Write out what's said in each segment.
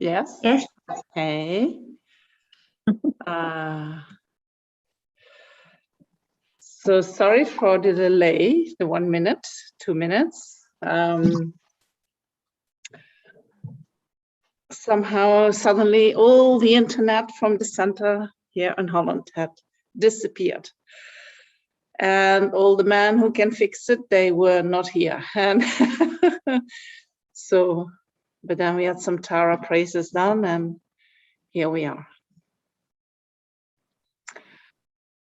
Yes. Yes. Okay. So sorry for the delay, the 1 minute, 2 minutes. Somehow, suddenly, all the internet from the center here in Holland had disappeared. And all the men who can fix it, they were not here. And so, but then we had some Tara praises done, and here we are.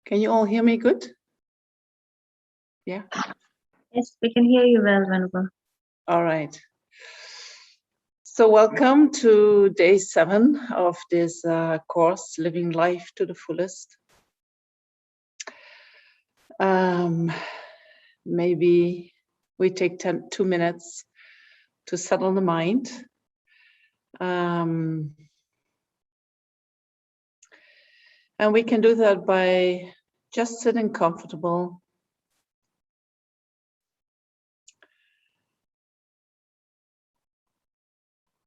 Can you all hear me good? Yeah. Yes, we can hear you well, Venerable. All right. So welcome to day 7 of this course, Living Life to the Fullest. Maybe we take 2 minutes to settle the mind. And we can do that by just sitting comfortable.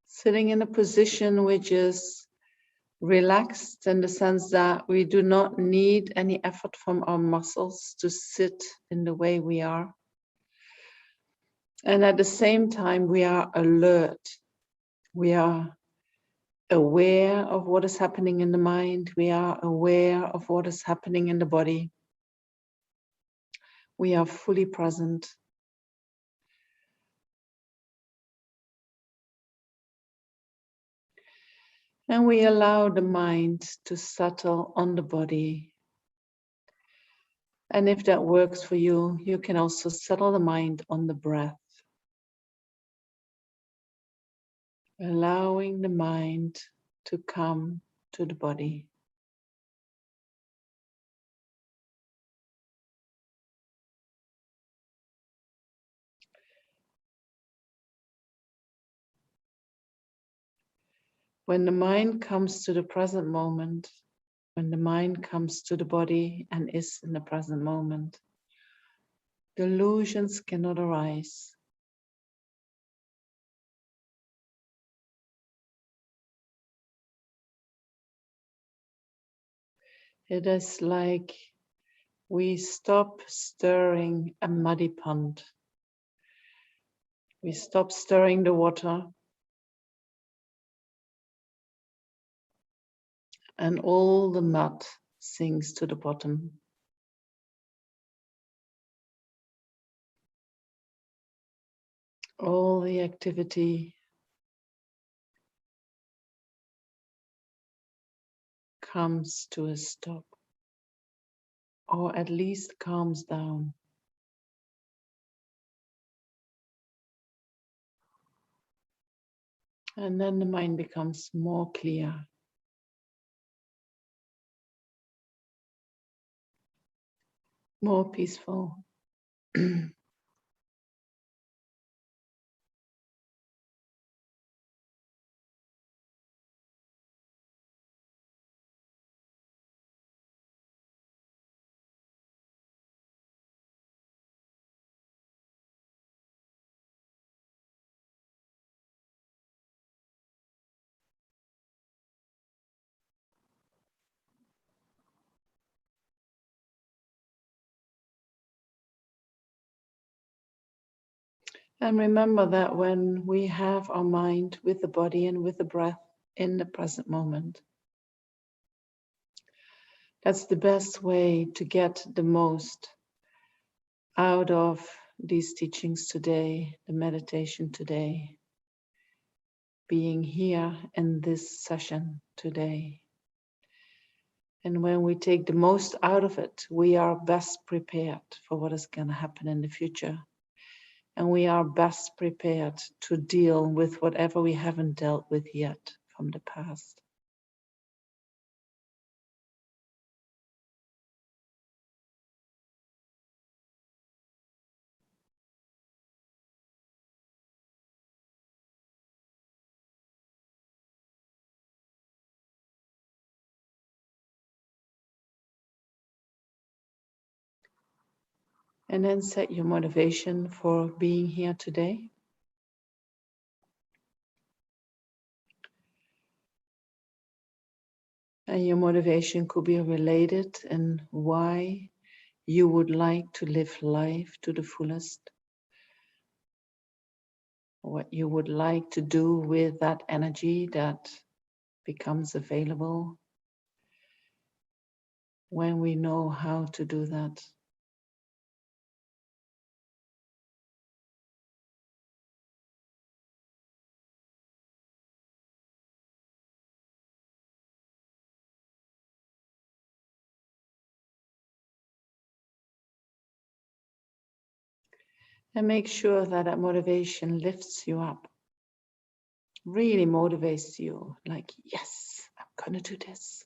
Sitting in a position which is relaxed in the sense that we do not need any effort from our muscles to sit in the way we are. And at the same time, we are alert. We are aware of what is happening in the mind. We are aware of what is happening in the body. We are fully present. And we allow the mind to settle on the body. And if that works for you, you can also settle the mind on the breath. Allowing the mind to come to the body. When the mind comes to the present moment, when the mind comes to the body and is in the present moment, delusions cannot arise. It is like we stop stirring a muddy pond. We stop stirring the water, and all the mud sinks to the bottom. All the activity comes to a stop, or at least calms down. And then the mind becomes more clear. More peaceful. And remember that when we have our mind with the body and with the breath in the present moment, that's the best way to get the most out of these teachings today, the meditation today, being here in this session today. And when we take the most out of it, we are best prepared for what is going to happen in the future. And we are best prepared to deal with whatever we haven't dealt with yet from the past. And then set your motivation for being here today. And your motivation could be related in why you would like to live life to the fullest. What you would like to do with that energy that becomes available when we know how to do that. And make sure that that motivation lifts you up, really motivates you, like, yes, I'm gonna do this.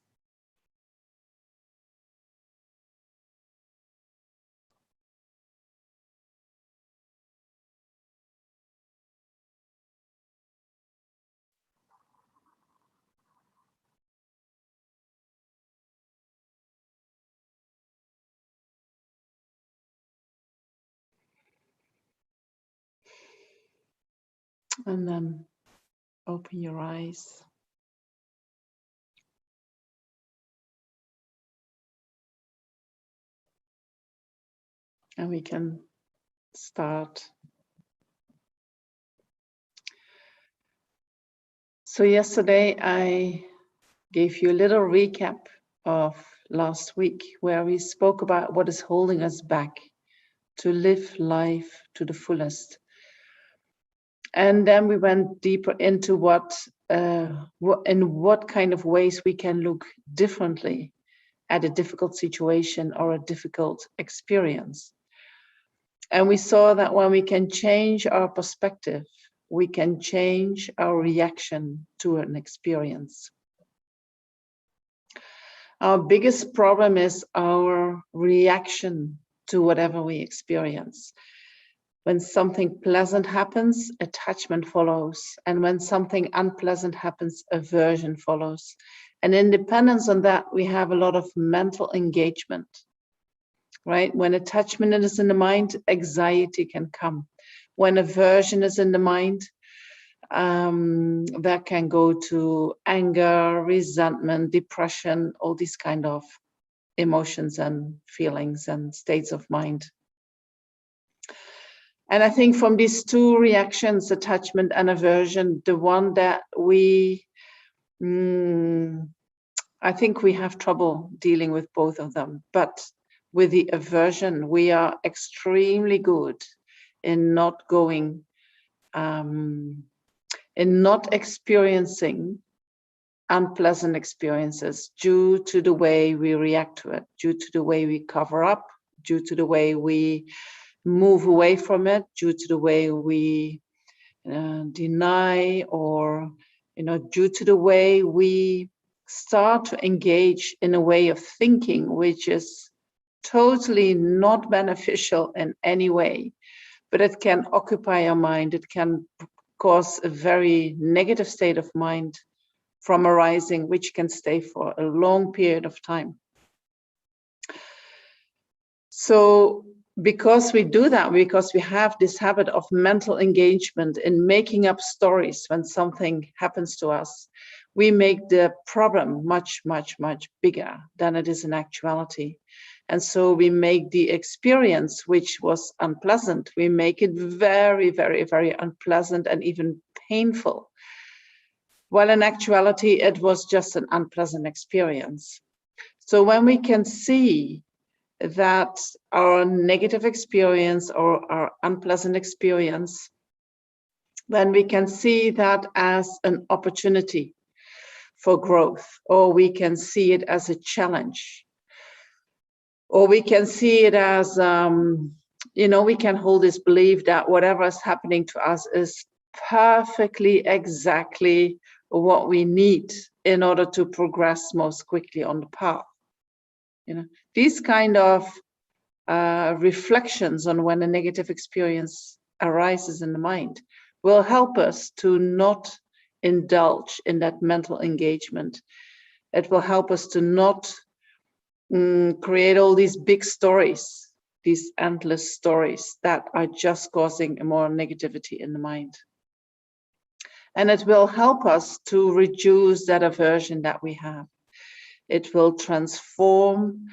And then open your eyes. And we can start. So yesterday I gave you a little recap of last week where we spoke about what is holding us back to live life to the fullest. And then we went deeper into in what kind of ways we can look differently at a difficult situation or a difficult experience. And we saw that when we can change our perspective, we can change our reaction to an experience. Our biggest problem is our reaction to whatever we experience. When something pleasant happens, attachment follows. And when something unpleasant happens, aversion follows. And in dependence on that, we have a lot of mental engagement, right? When attachment is in the mind, anxiety can come. When aversion is in the mind, that can go to anger, resentment, depression, all these kind of emotions and feelings and states of mind. And I think from these two reactions, attachment and aversion, the one that I think we have trouble dealing with both of them. But with the aversion, we are extremely good in not going, in not experiencing unpleasant experiences due to the way we react to it, due to the way we cover up, due to the way we move away from it, due to the way we deny, or due to the way we start to engage in a way of thinking which is totally not beneficial in any way, but it can occupy our mind. It can cause a very negative state of mind from arising, which can stay for a long period of time. So because we do that, because we have this habit of mental engagement in making up stories when something happens to us, we make the problem much, much, much bigger than it is in actuality. And so we make the experience, which was unpleasant, we make it very, very, very unpleasant and even painful. Well, in actuality, it was just an unpleasant experience. So when we can see that our negative experience or our unpleasant experience, then we can see that as an opportunity for growth, or we can see it as a challenge, or we can see it as, we can hold this belief that whatever is happening to us is perfectly exactly what we need in order to progress most quickly on the path. These kind of reflections on when a negative experience arises in the mind will help us to not indulge in that mental engagement. It will help us to not create all these big stories, these endless stories that are just causing more negativity in the mind. And it will help us to reduce that aversion that we have. It will transform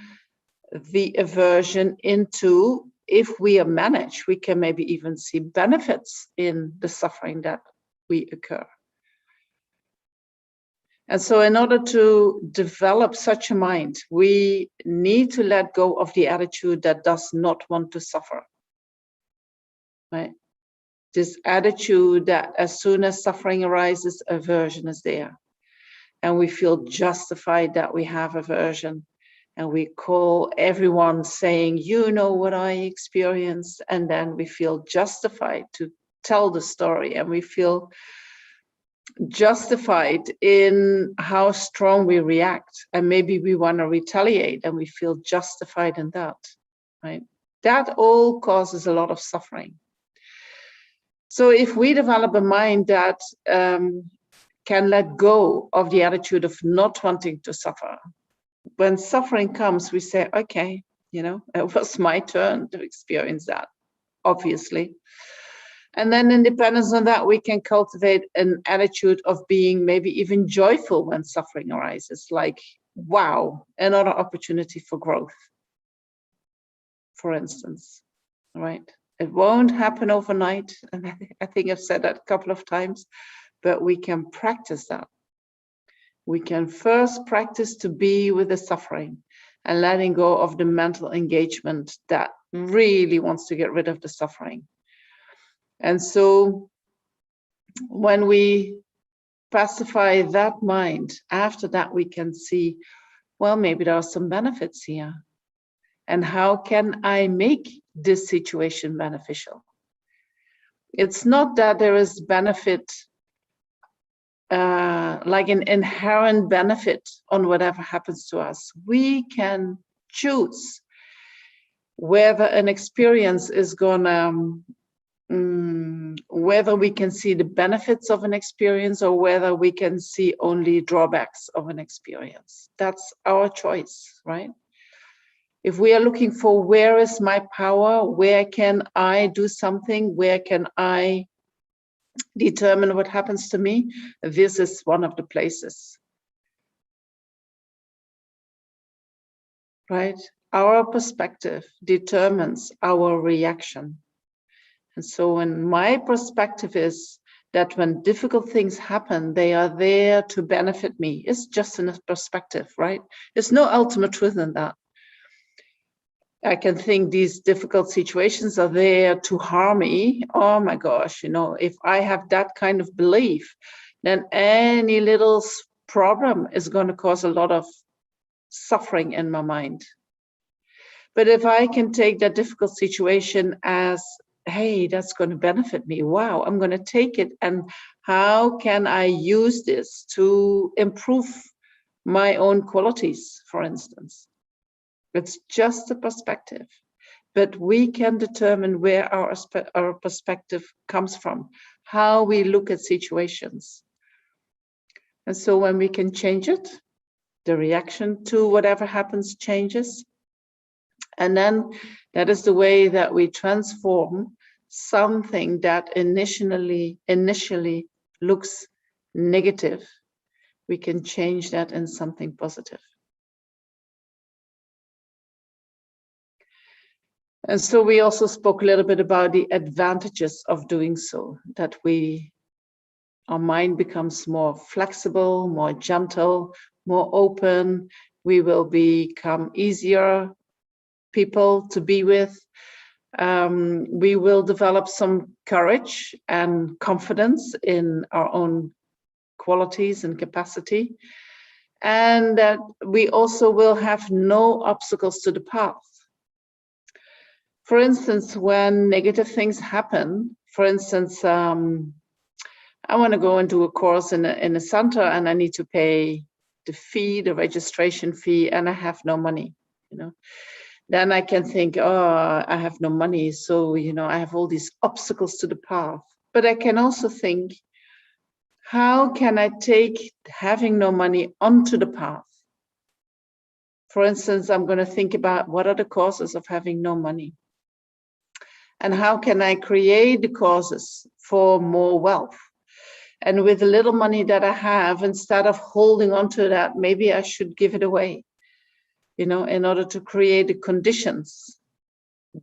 the aversion into, if we are managed, we can maybe even see benefits in the suffering that we occur. And so in order to develop such a mind, we need to let go of the attitude that does not want to suffer, right? This attitude that as soon as suffering arises, aversion is there. And we feel justified that we have aversion. And we call everyone saying, you know what I experienced. And then we feel justified to tell the story. And we feel justified in how strong we react. And maybe we want to retaliate and we feel justified in that, right? That all causes a lot of suffering. So if we develop a mind that can let go of the attitude of not wanting to suffer, when suffering comes, we say, okay, you know, it was my turn to experience that, obviously. And then in dependence on that, we can cultivate an attitude of being maybe even joyful when suffering arises, like, wow, another opportunity for growth, for instance, right? It won't happen overnight. And I think I've said that a couple of times, but we can practice that. We can first practice to be with the suffering and letting go of the mental engagement that really wants to get rid of the suffering. And so when we pacify that mind, after that we can see, well, maybe there are some benefits here. And how can I make this situation beneficial? It's not that there is benefit, like an inherent benefit on whatever happens to us. We can choose whether an experience is gonna, whether we can see the benefits of an experience or whether we can see only drawbacks of an experience. That's our choice, right? If we are looking for where is my power, where can I do something, where can I determine what happens to me, this is one of the places, right? Our perspective determines our reaction. And so when my perspective is that when difficult things happen, they are there to benefit me, it's just in a perspective, right? There's no ultimate truth in that. I can think these difficult situations are there to harm me. Oh my gosh, you know, if I have that kind of belief, then any little problem is going to cause a lot of suffering in my mind. But if I can take that difficult situation as, hey, that's going to benefit me. Wow, I'm going to take it. And how can I use this to improve my own qualities, for instance? It's just a perspective, but we can determine where our perspective comes from, how we look at situations. And so when we can change it, the reaction to whatever happens changes. And then that is the way that we transform something that initially looks negative. We can change that in something positive. And so we also spoke a little bit about the advantages of doing so, that our mind becomes more flexible, more gentle, more open. We will become easier people to be with. We will develop some courage and confidence in our own qualities and capacity. And that we also will have no obstacles to the path. For instance, when negative things happen, for instance, I want to go and do a course in a center and I need to pay the fee, the registration fee, and I have no money, you know. Then I can think, oh, I have no money, so, you know, I have all these obstacles to the path. But I can also think, how can I take having no money onto the path? For instance, I'm going to think about what are the causes of having no money? And how can I create the causes for more wealth? And with the little money that I have, instead of holding on to that, maybe I should give it away, you know, in order to create the conditions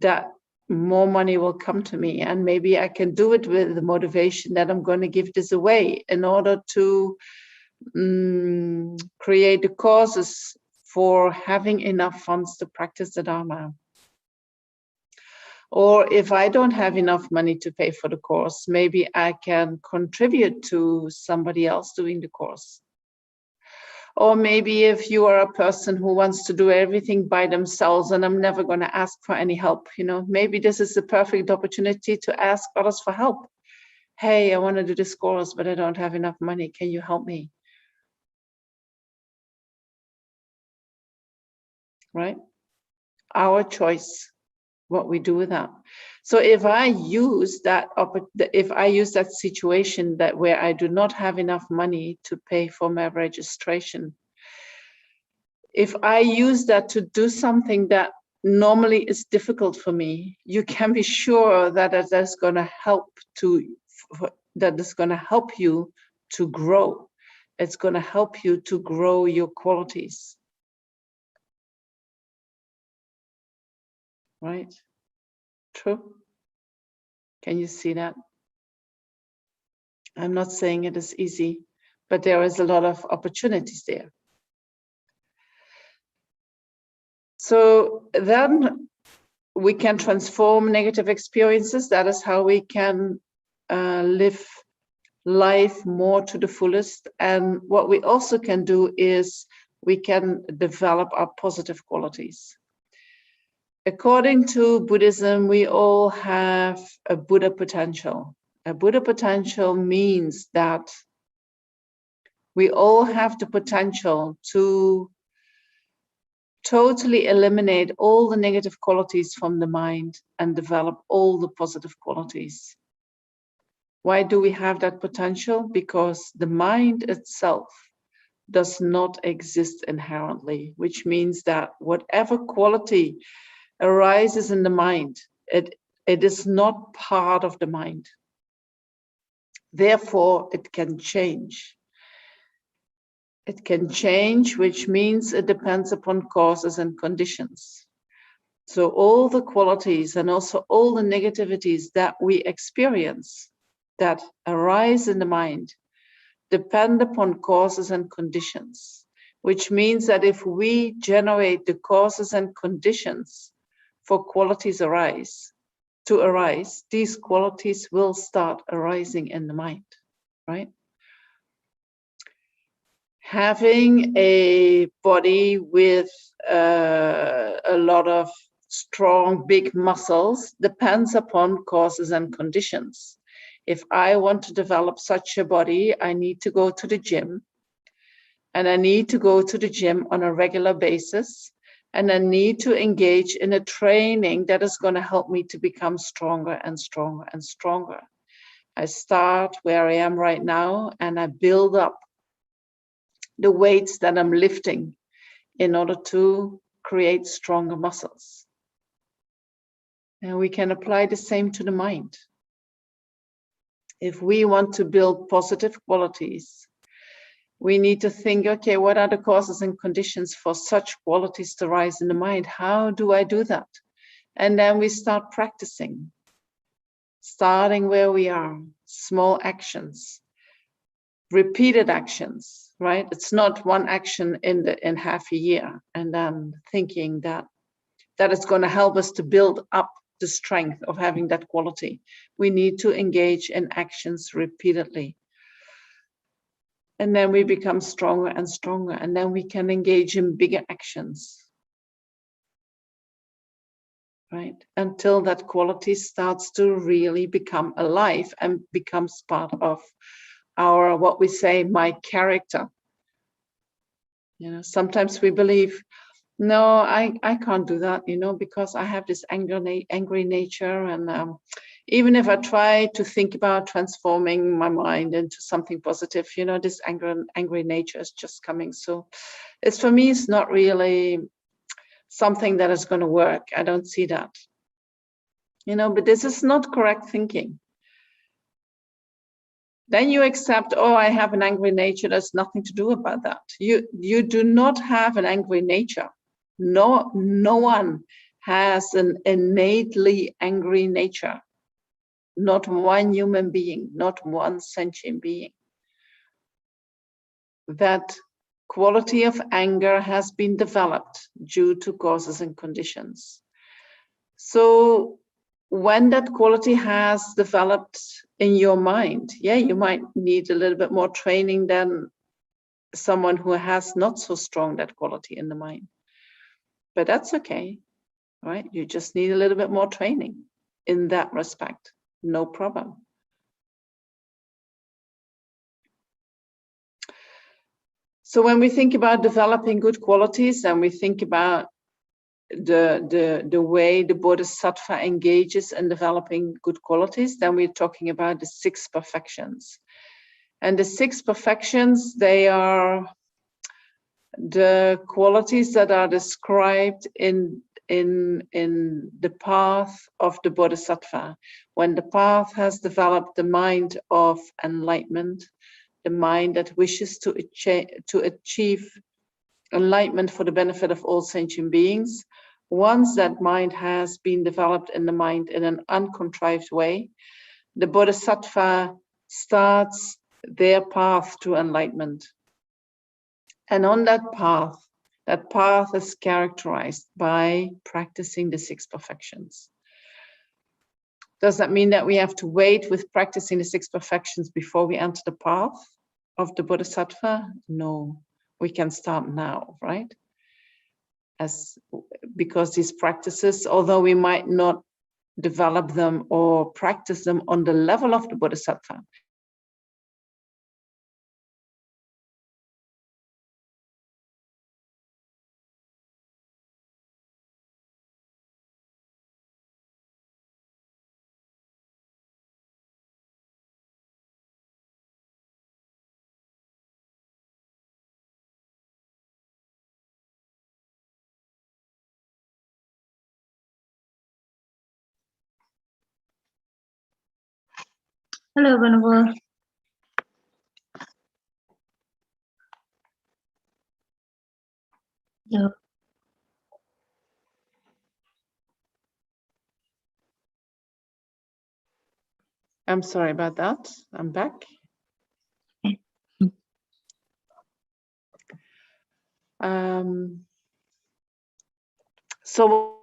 that more money will come to me. And maybe I can do it with the motivation that I'm going to give this away in order to create the causes for having enough funds to practice the Dharma. Or if I don't have enough money to pay for the course, maybe I can contribute to somebody else doing the course. Or maybe if you are a person who wants to do everything by themselves and I'm never going to ask for any help, you know, maybe this is the perfect opportunity to ask others for help. Hey, I want to do this course, but I don't have enough money. Can you help me? Right? Our choice, what we do with that. So if I use that situation that where I do not have enough money to pay for my registration, if I use that to do something that normally is difficult for me, you can be sure that that's going to help you to grow. It's going to help you to grow your qualities. Right? True? Can you see that? I'm not saying it is easy, but there is a lot of opportunities there. So then we can transform negative experiences. That is how we can live life more to the fullest. And what we also can do is we can develop our positive qualities. According to Buddhism, we all have a Buddha potential. A Buddha potential means that we all have the potential to totally eliminate all the negative qualities from the mind and develop all the positive qualities. Why do we have that potential? Because the mind itself does not exist inherently, which means that whatever quality arises in the mind, it is not part of the mind. Therefore, it can change. It can change, which means it depends upon causes and conditions. So all the qualities and also all the negativities that we experience that arise in the mind depend upon causes and conditions, which means that if we generate the causes and conditions for qualities to arise, these qualities will start arising in the mind, right? Having a body with a lot of strong, big muscles depends upon causes and conditions. If I want to develop such a body, I need to go to the gym, and I need to go to the gym on a regular basis, and I need to engage in a training that is going to help me to become stronger and stronger and stronger. I start where I am right now, and I build up the weights that I'm lifting in order to create stronger muscles. And we can apply the same to the mind. If we want to build positive qualities, we need to think, okay, what are the causes and conditions for such qualities to rise in the mind? How do I do that? And then we start practicing, starting where we are, small actions, repeated actions, right? It's not one action in half a year and then thinking that it's going to help us to build up the strength of having that quality. We need to engage in actions repeatedly. And then we become stronger and stronger, and then we can engage in bigger actions, right? Until that quality starts to really become alive and becomes part of our, what we say, my character. You know, sometimes we believe, no, I can't do that, you know, because I have this angry nature. And even if I try to think about transforming my mind into something positive, you know, this angry nature is just coming. So it's, for me, it's not really something that is going to work. I don't see that, you know, but this is not correct thinking. Then you accept, oh, I have an angry nature. There's nothing to do about that. You do not have an angry nature. No one has an innately angry nature. Not one human being, not one sentient being. That quality of anger has been developed due to causes and conditions. So when that quality has developed in your mind, yeah, you might need a little bit more training than someone who has not so strong that quality in the mind. But that's okay, right? You just need a little bit more training in that respect. No problem. So when we think about developing good qualities and we think about the way the Bodhisattva engages in developing good qualities, then we're talking about the 6 perfections. And the 6 perfections, they are the qualities that are described in the path of the Bodhisattva. When the path has developed the mind of enlightenment, the mind that wishes to achieve enlightenment for the benefit of all sentient beings. Once that mind has been developed in the mind in an uncontrived way, the Bodhisattva starts their path to enlightenment. And on that path is characterized by practicing the 6 perfections. Does that mean that we have to wait with practicing the 6 perfections before we enter the path of the Bodhisattva? No, we can start now, right? Because these practices, although we might not develop them or practice them on the level of the Bodhisattva, Hello, Venerable. Yeah. I'm sorry about that. I'm back. So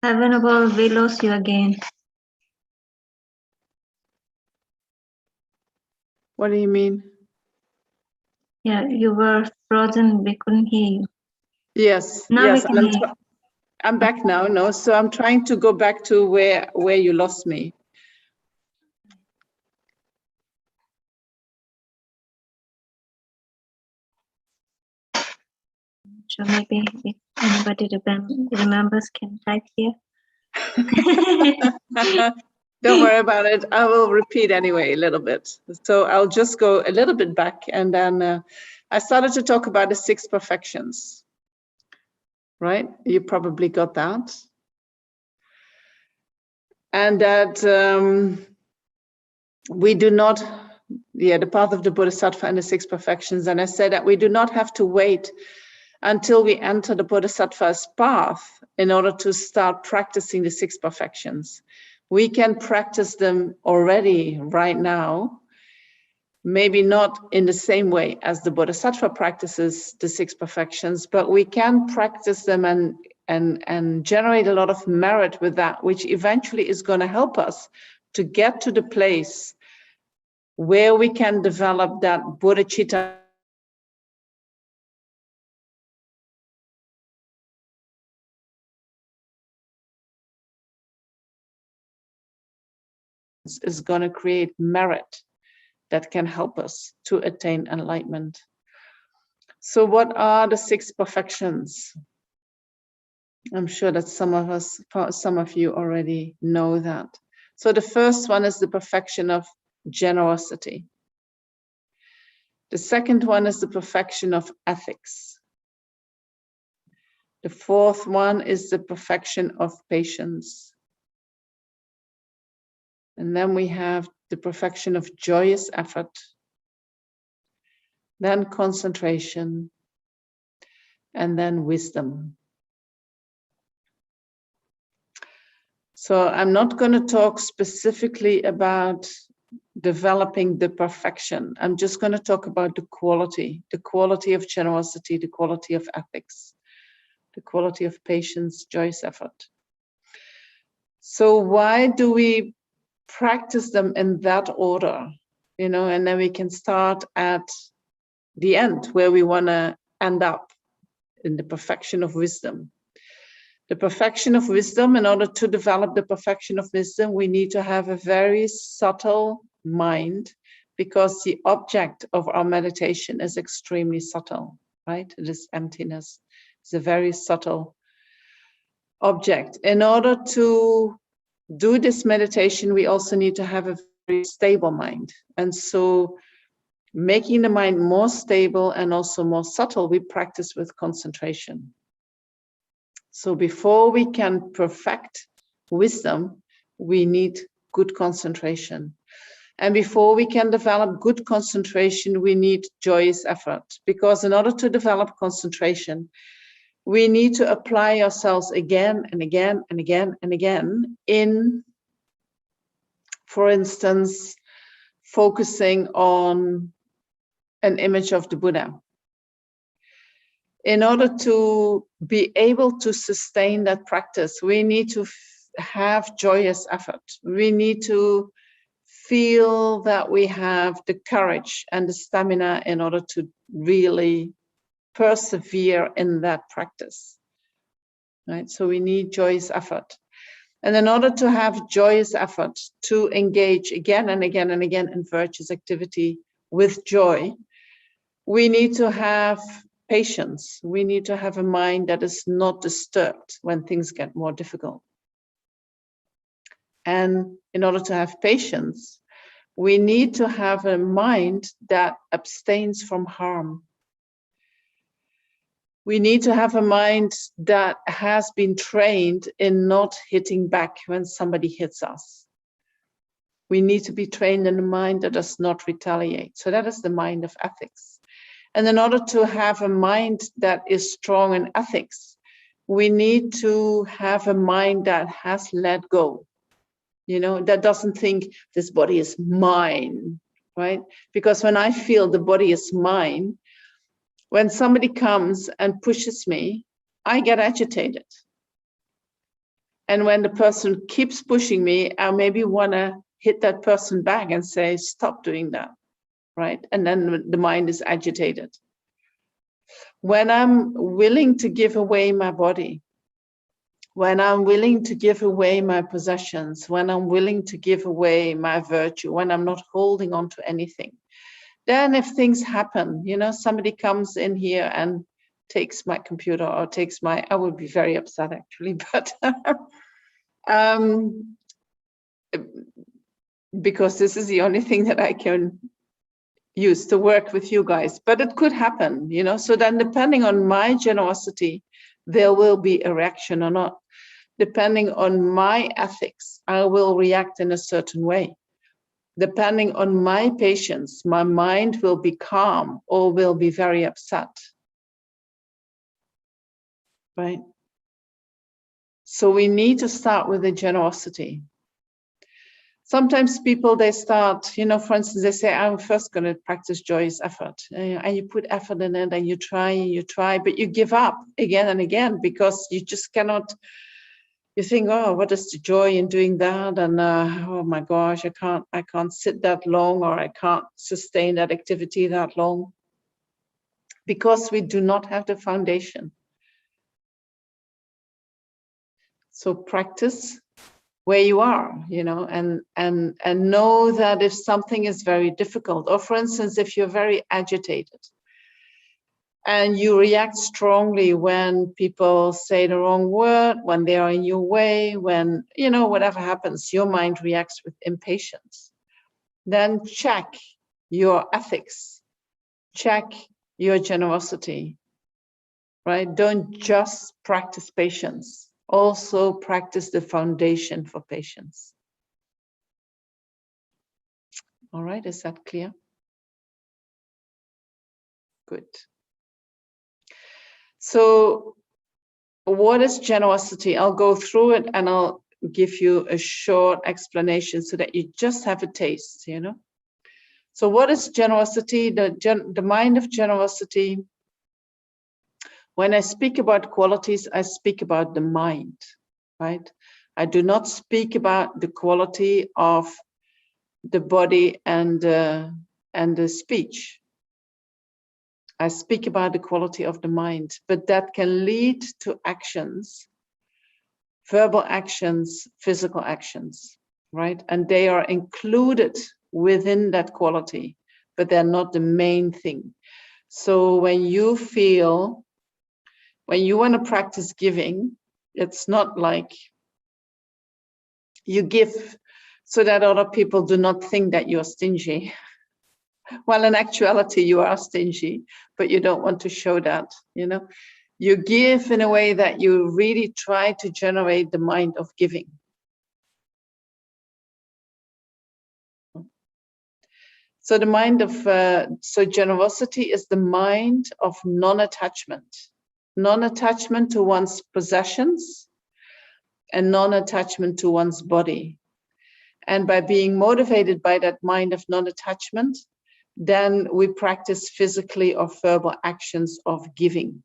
Venerable, we lost you again. what do you mean? Yeah, you were frozen. We couldn't hear you. Yes, Now yes. we can hear you. I'm back now. No, so I'm trying to go back to where you lost me. So maybe if anybody remembers, can type here. Don't worry about it. I will repeat anyway a little bit. So I'll just go a little bit back, and then I started to talk about the 6 perfections, right? You probably got that. And that we do not, the path of the Bodhisattva and the 6 perfections. And I said that we do not have to wait until we enter the Bodhisattva's path in order to start practicing the 6 perfections. We can practice them already right now, maybe not in the same way as the Bodhisattva practices the 6 perfections, but we can practice them and generate a lot of merit with that, which eventually is going to help us to get to the place where we can develop that bodhicitta is going to create merit that can help us to attain enlightenment. So what are the 6 perfections? I'm sure that some of you already know that. So the first one is the perfection of generosity. The second one is the perfection of ethics. The fourth one is the perfection of patience. And then we have the perfection of joyous effort, then concentration, and then wisdom. So I'm not going to talk specifically about developing the perfection. I'm just going to talk about the quality of generosity, the quality of ethics, the quality of patience, joyous effort. So why do we practice them in that order? You know, and then we can start at the end where we want to end up, in the perfection of wisdom. The perfection of wisdom, in order to develop the perfection of wisdom, we need to have a very subtle mind, because the object of our meditation is extremely subtle, right? It is emptiness. It's a very subtle object. In order to do this meditation, we also need to have a very stable mind. And so making the mind more stable and also more subtle, we practice with concentration. So before we can perfect wisdom, we need good concentration. And before we can develop good concentration, we need joyous effort. Because in order to develop concentration, we need to apply ourselves again and again and again and again in, for instance, focusing on an image of the Buddha. In order to be able to sustain that practice, we need to have joyous effort. We need to feel that we have the courage and the stamina in order to really persevere in that practice, right? So we need joyous effort. And in order to have joyous effort, to engage again and again and again in virtuous activity with joy, we need to have patience. We need to have a mind that is not disturbed when things get more difficult. And in order to have patience, we need to have a mind that abstains from harm. We need to have a mind that has been trained in not hitting back when somebody hits us. We need to be trained in a mind that does not retaliate. So that is the mind of ethics. And in order to have a mind that is strong in ethics, we need to have a mind that has let go. You know, that doesn't think this body is mine, right? Because when I feel the body is mine, when somebody comes and pushes me, I get agitated. And when the person keeps pushing me, I maybe want to hit that person back and say, stop doing that, right? And then the mind is agitated. When I'm willing to give away my body, when I'm willing to give away my possessions, when I'm willing to give away my virtue, when I'm not holding on to anything, then if things happen, you know, somebody comes in here and takes my computer or takes my, I would be very upset actually, but because this is the only thing that I can use to work with you guys, but it could happen, you know, so then depending on my generosity, there will be a reaction or not. Depending on my ethics, I will react in a certain way. Depending on my patience, my mind will be calm or will be very upset, right? So we need to start with the generosity. Sometimes people, they start, you know, for instance, they say, I'm first going to practice joyous effort. And you put effort in it and you try, but you give up again and again because you just cannot. You think, oh, what is the joy in doing that? And oh my gosh, I can't sit that long, or I can't sustain that activity that long, because we do not have the foundation. So practice where you are, you know, and know that if something is very difficult, or for instance, if you're very agitated, and you react strongly when people say the wrong word, when they are in your way, when, you know, whatever happens, your mind reacts with impatience. Then check your ethics, check your generosity, right? Don't just practice patience, also practice the foundation for patience. All right, is that clear? Good. So what is generosity? I'll go through it and I'll give you a short explanation so that you just have a taste, you know? So what is generosity? The mind of generosity. When I speak about qualities, I speak about the mind, right? I do not speak about the quality of the body and the speech. I speak about the quality of the mind, but that can lead to actions, verbal actions, physical actions, right? And they are included within that quality, but they're not the main thing. So when you want to practice giving, it's not like you give so that other people do not think that you're stingy. Well, in actuality, you are stingy, but you don't want to show that, you know. You give in a way that you really try to generate the mind of giving. So the mind of, so generosity is the mind of non-attachment. Non-attachment to one's possessions and non-attachment to one's body. And by being motivated by that mind of non-attachment, then we practice physically or verbal actions of giving.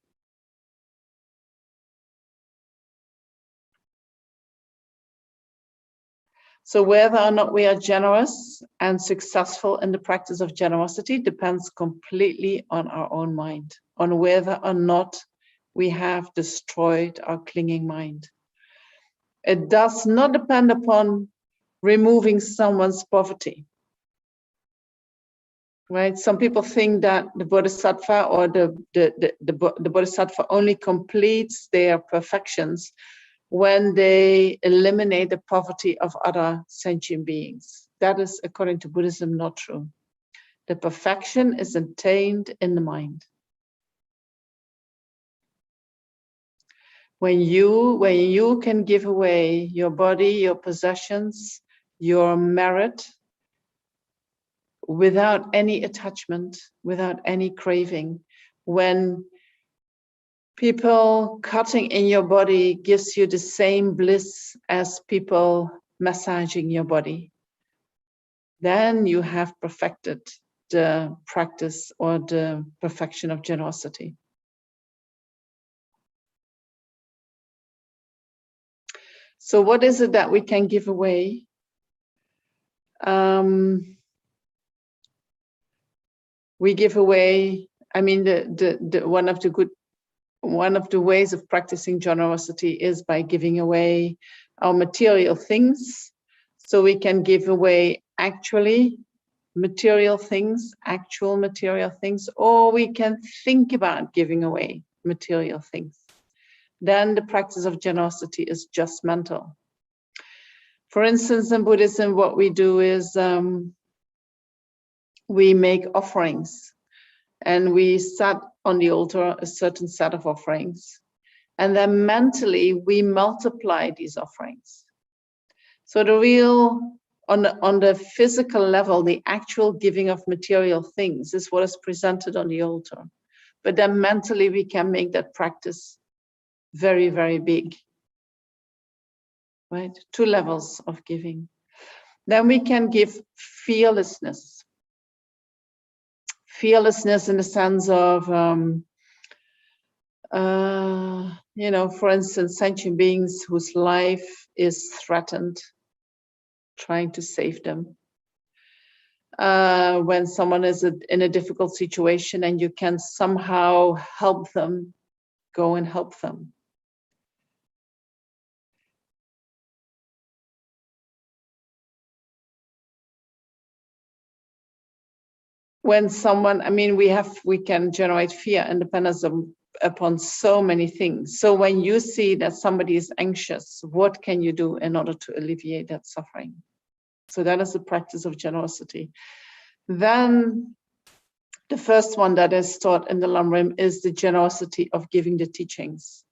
So whether or not we are generous and successful in the practice of generosity depends completely on our own mind, on whether or not we have destroyed our clinging mind. It does not depend upon removing someone's poverty. Right? Some people think that the bodhisattva or the bodhisattva only completes their perfections when they eliminate the poverty of other sentient beings. That is, according to Buddhism, not true. The perfection is attained in the mind. When you can give away your body, your possessions, your merit, without any attachment, without any craving, when people cutting in your body gives you the same bliss as people massaging your body, then you have perfected the practice or the perfection of generosity. So what is it that we can give away? We give away, I mean, one of the ways of practicing generosity is by giving away our material things. So we can give away actual material things, or we can think about giving away material things. Then the practice of generosity is just mental. For instance, in Buddhism, what we do is we make offerings and we set on the altar a certain set of offerings. And then mentally, we multiply these offerings. So the real, on the physical level, the actual giving of material things is what is presented on the altar. But then mentally, we can make that practice very, very big. Right? 2 levels of giving. Then we can give fearlessness. Fearlessness in the sense of, you know, for instance, sentient beings whose life is threatened, trying to save them. When someone is in a difficult situation and you can somehow help them, go and help them. When someone, I mean, we can generate fear and dependence upon so many things. So when you see that somebody is anxious, what can you do in order to alleviate that suffering? So that is the practice of generosity. Then the first one that is taught in the Lamrim is the generosity of giving the teachings.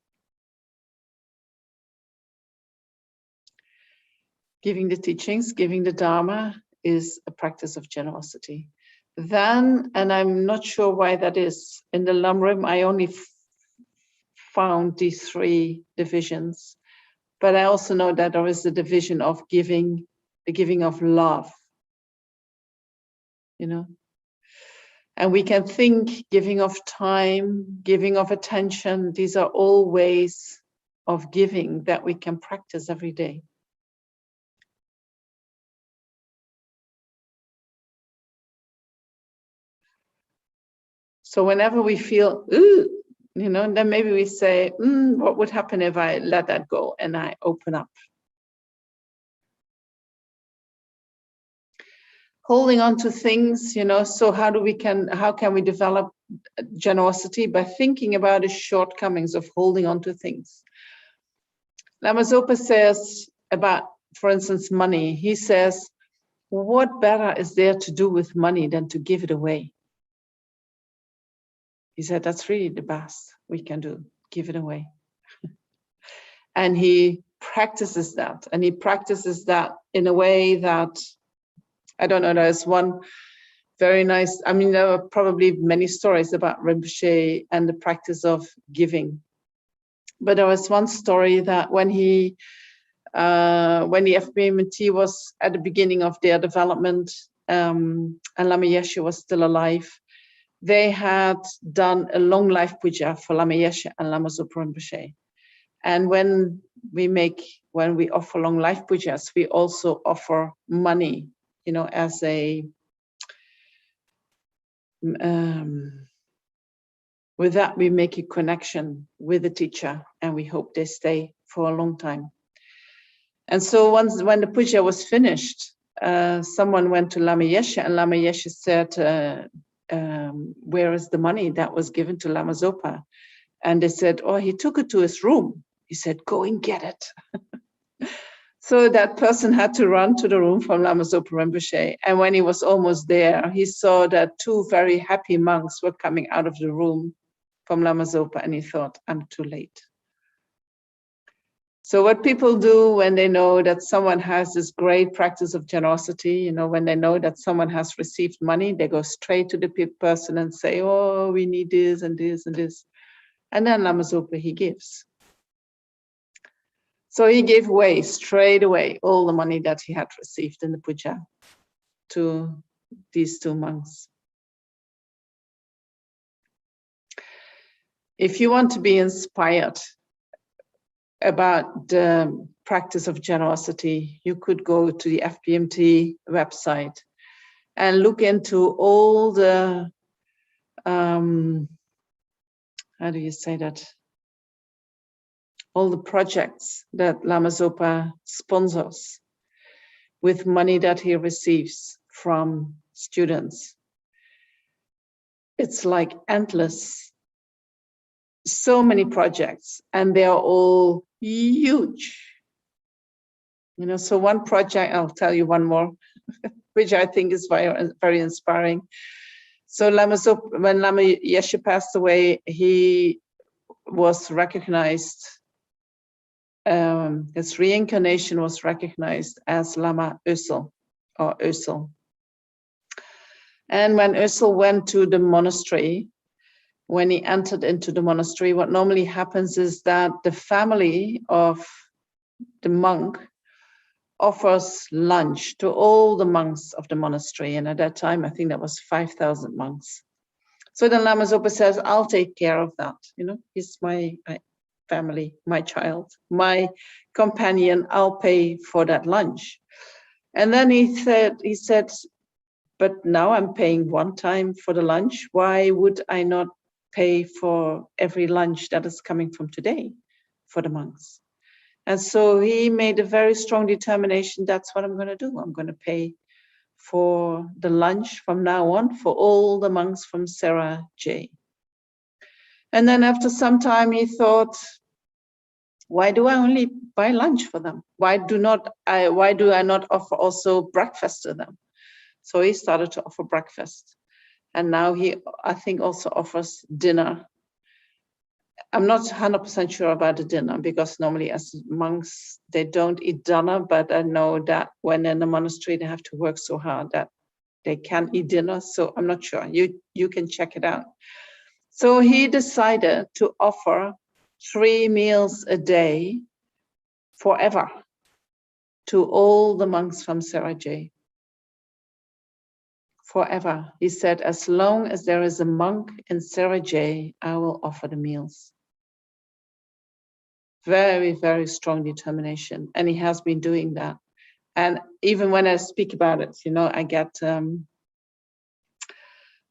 Giving the teachings, giving the Dharma is a practice of generosity. Then, and I'm not sure why that is, in the Lamrim I only found these 3 divisions, but I also know that there is the division of giving, the giving of love, you know. And we can think giving of time, giving of attention, these are all ways of giving that we can practice every day. So whenever we feel, ooh, you know, then maybe we say, what would happen if I let that go and I open up? Holding on to things, you know, so how can we develop generosity? By thinking about the shortcomings of holding on to things. Lama Zopa says about, for instance, money. He says, what better is there to do with money than to give it away? He said, that's really the best we can do, give it away. And he practices that. And he practices that in a way that, I don't know, there's one very nice, I mean, there are probably many stories about Rinpoche and the practice of giving. But there was one story that when the FBMT was at the beginning of their development, and Lama Yeshe was still alive, they had done a long life puja for Lama Yeshe and Lama Zopa Rinpoche. And when we offer long life pujas, we also offer money, you know, as a, with that we make a connection with the teacher and we hope they stay for a long time. And so when the puja was finished, someone went to Lama Yeshe and Lama Yeshe said, where is the money that was given to Lama Zopa? And they said, oh, he took it to his room. He said, go and get it. So that person had to run to the room from Lama Zopa Rinpoche. And when he was almost there, he saw that 2 very happy monks were coming out of the room from Lama Zopa, and he thought, I'm too late. So what people do when they know that someone has this great practice of generosity, you know, when they know that someone has received money, they go straight to the person and say, oh, we need this and this and this. And then Lama Zopa, he gives. So he gave away straight away all the money that he had received in the puja to these 2 monks. If you want to be inspired about the practice of generosity, you could go to the FPMT website and look into all the, how do you say that? All the projects that Lama Zopa sponsors with money that he receives from students. It's like endless. So many projects, and they are all huge. You know, so one project, I'll tell you one more, which I think is very, very inspiring. So Lama Zopa, when Lama Yeshe passed away, he was recognized, his reincarnation was recognized as Lama Ösel, or Ösel. And when Ösel went to the monastery, when he entered into the monastery, what normally happens is that the family of the monk offers lunch to all the monks of the monastery. And at that time, I think that was 5,000 monks. So then Lama Zopa says, I'll take care of that. You know, he's my family, my child, my companion, I'll pay for that lunch. And then he said, but now I'm paying one time for the lunch. Why would I not pay for every lunch that is coming from today for the monks? And so he made a very strong determination. That's what I'm going to do. I'm going to pay for the lunch from now on for all the monks from Sarah J. And then after some time, he thought, why do I only buy lunch for them? Why do I not offer also breakfast to them? So he started to offer breakfast. And now he, I think, also offers dinner I'm not 100% sure about the dinner, because normally as monks, they don't eat dinner, but I know that when in the monastery, they have to work so hard that they can't eat dinner. So I'm not sure. You can check it out. So he decided to offer 3 meals a day forever to all the monks from Serajay. Forever. He said, as long as there is a monk in Serajay, I will offer the meals. Very, very strong determination. And he has been doing that. And even when I speak about it, you know, I get,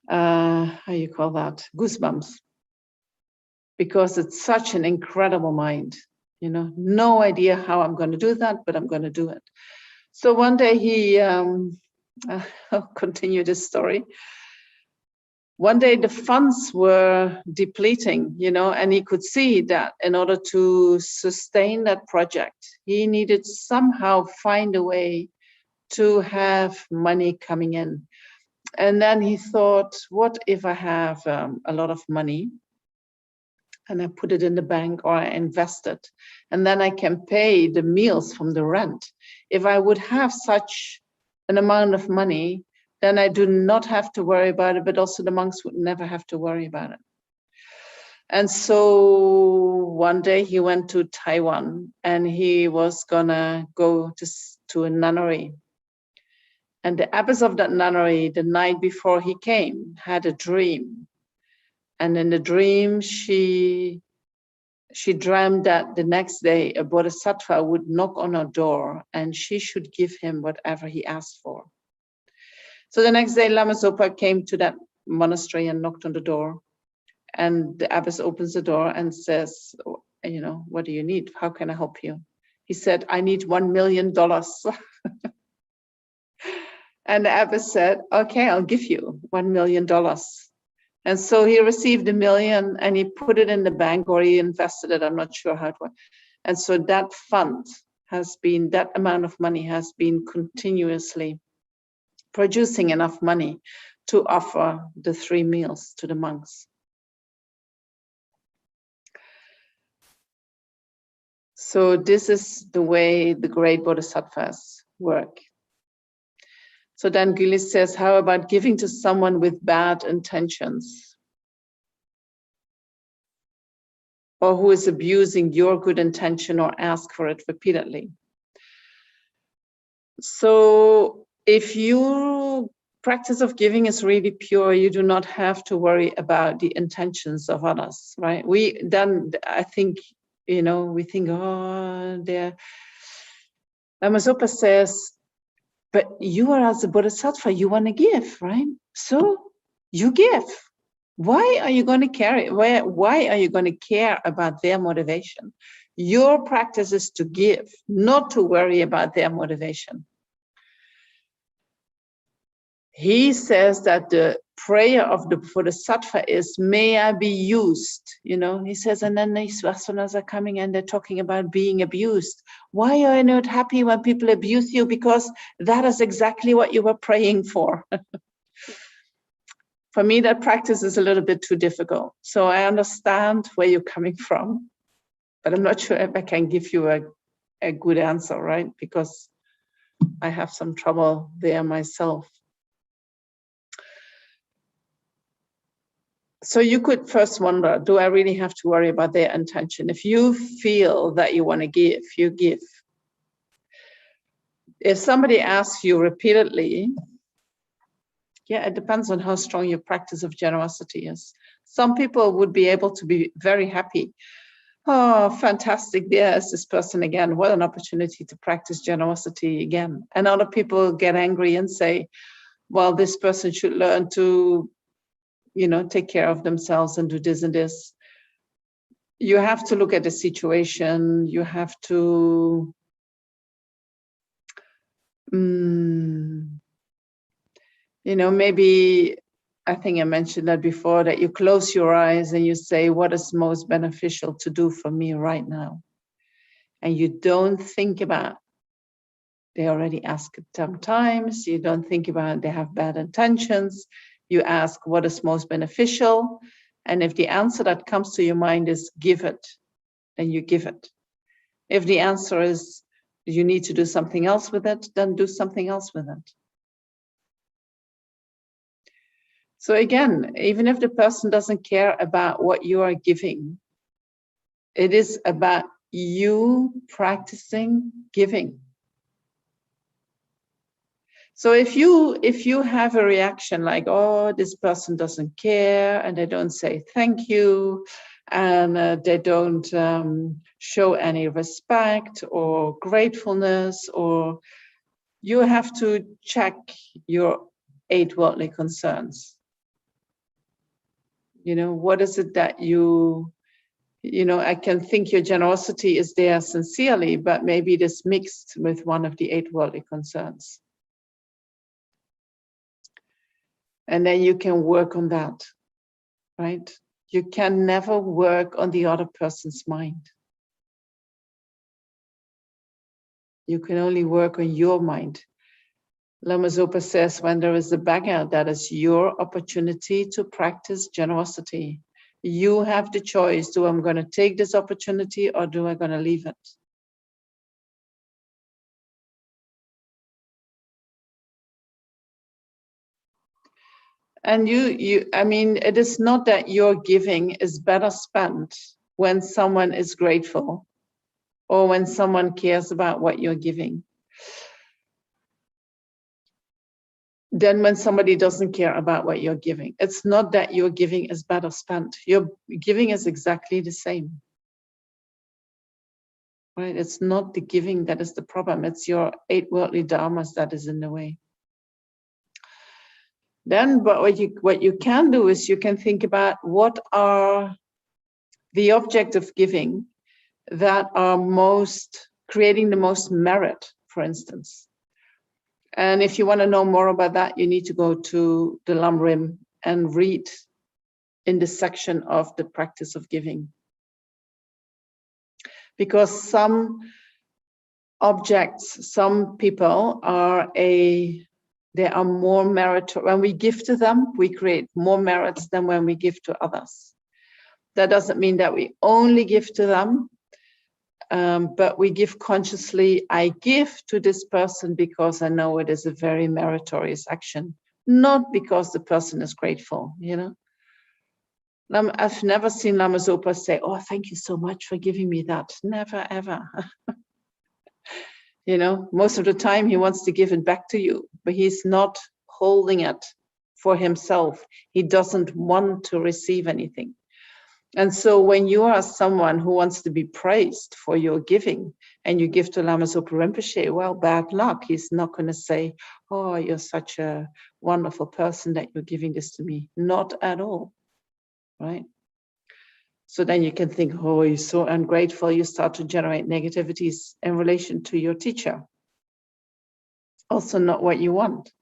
how you call that? Goosebumps. Because it's such an incredible mind, you know, no idea how I'm going to do that, but I'm going to do it. So one day he, I'll continue this story. One day the funds were depleting, you know, and he could see that in order to sustain that project, he needed somehow find a way to have money coming in. And then he thought, what if I have a lot of money and I put it in the bank, or I invest it, and then I can pay the meals from the rent. If I would have such an amount of money, then I do not have to worry about it, but also the monks would never have to worry about it. And so one day he went to Taiwan, and he was gonna go to a nunnery. And the abbess of that nunnery, the night before he came, had a dream. And in the dream, she dreamt that the next day a bodhisattva would knock on her door and she should give him whatever he asked for. So the next day, Lama Zopa came to that monastery and knocked on the door. And the abbess opens the door and says, you know, what do you need? How can I help you? He said, I need $1 million. And the abbess said, okay, I'll give you $1 million. And so he received $1 million and he put it in the bank, or he invested it. I'm not sure how it went. And so that fund has been, that amount of money has been continuously producing enough money to offer the 3 meals to the monks. So this is the way the great bodhisattvas work. So then Gili says, how about giving to someone with bad intentions? Or who is abusing your good intention or ask for it repeatedly? So if your practice of giving is really pure, you do not have to worry about the intentions of others, right? I think, you know, we think, oh, there. Lama Zopa says, but you are as a bodhisattva, you want to give, right? So you give. Why are you going to carry? Why are you going to care about their motivation? Your practice is to give, not to worry about their motivation. He says that the prayer of the bodhisattva is, may I be used, you know, he says, and then these vasanas are coming and they're talking about being abused. Why are you not happy when people abuse you? Because that is exactly what you were praying for. For me, that practice is a little bit too difficult. So I understand where you're coming from, but I'm not sure if I can give you a good answer, right? Because I have some trouble there myself. So you could first wonder, do I really have to worry about their intention? If you feel that you want to give, you give. If somebody asks you repeatedly, yeah, it depends on how strong your practice of generosity is. Some people would be able to be very happy. Oh, fantastic, there's this person again. What an opportunity to practice generosity again. And other people get angry and say, well, this person should learn to, you know, take care of themselves and do this and this. You have to look at the situation. You have to, you know, maybe, I think I mentioned that before, that you close your eyes and you say, what is most beneficial to do for me right now? And you don't think about, they already asked it 10 times. You don't think about they have bad intentions. You ask what is most beneficial. And if the answer that comes to your mind is give it, then you give it. If the answer is you need to do something else with it, then do something else with it. So again, even if the person doesn't care about what you are giving, it is about you practicing giving. So if you have a reaction like, oh, this person doesn't care, and they don't say thank you, and they don't show any respect or gratefulness, or you have to check your 8 worldly concerns. You know, what is it that you know, I can think your generosity is there sincerely, but maybe it is mixed with one of the 8 worldly concerns. And then you can work on that, right? You can never work on the other person's mind. You can only work on your mind. Lama Zopa says, when there is a beggar, that is your opportunity to practice generosity. You have the choice, do I'm going to take this opportunity or do I going to leave it? And I mean, it is not that your giving is better spent when someone is grateful or when someone cares about what you're giving than when somebody doesn't care about what you're giving. It's not that your giving is better spent. Your giving is exactly the same. Right? It's not the giving that is the problem. It's your 8 worldly dharmas that is in the way. Then, but what you can do is you can think about what are the object of giving that are most creating the most merit, for instance. And if you want to know more about that, you need to go to the Lamrim and read in the section of the practice of giving. Because some objects, some people they are more meritorious. When we give to them, we create more merits than when we give to others. That doesn't mean that we only give to them, but we give consciously. I give to this person because I know it is a very meritorious action, not because the person is grateful, you know. I've never seen Lama Zopa say, oh, thank you so much for giving me that. Never, ever. You know, most of the time he wants to give it back to you, but he's not holding it for himself. He doesn't want to receive anything. And so when you are someone who wants to be praised for your giving and you give to Lama Zopa Rinpoche, well, bad luck. He's not going to say, oh, you're such a wonderful person that you're giving this to me. Not at all, right? So then you can think, oh, you're so ungrateful. You start to generate negativities in relation to your teacher. Also not what you want.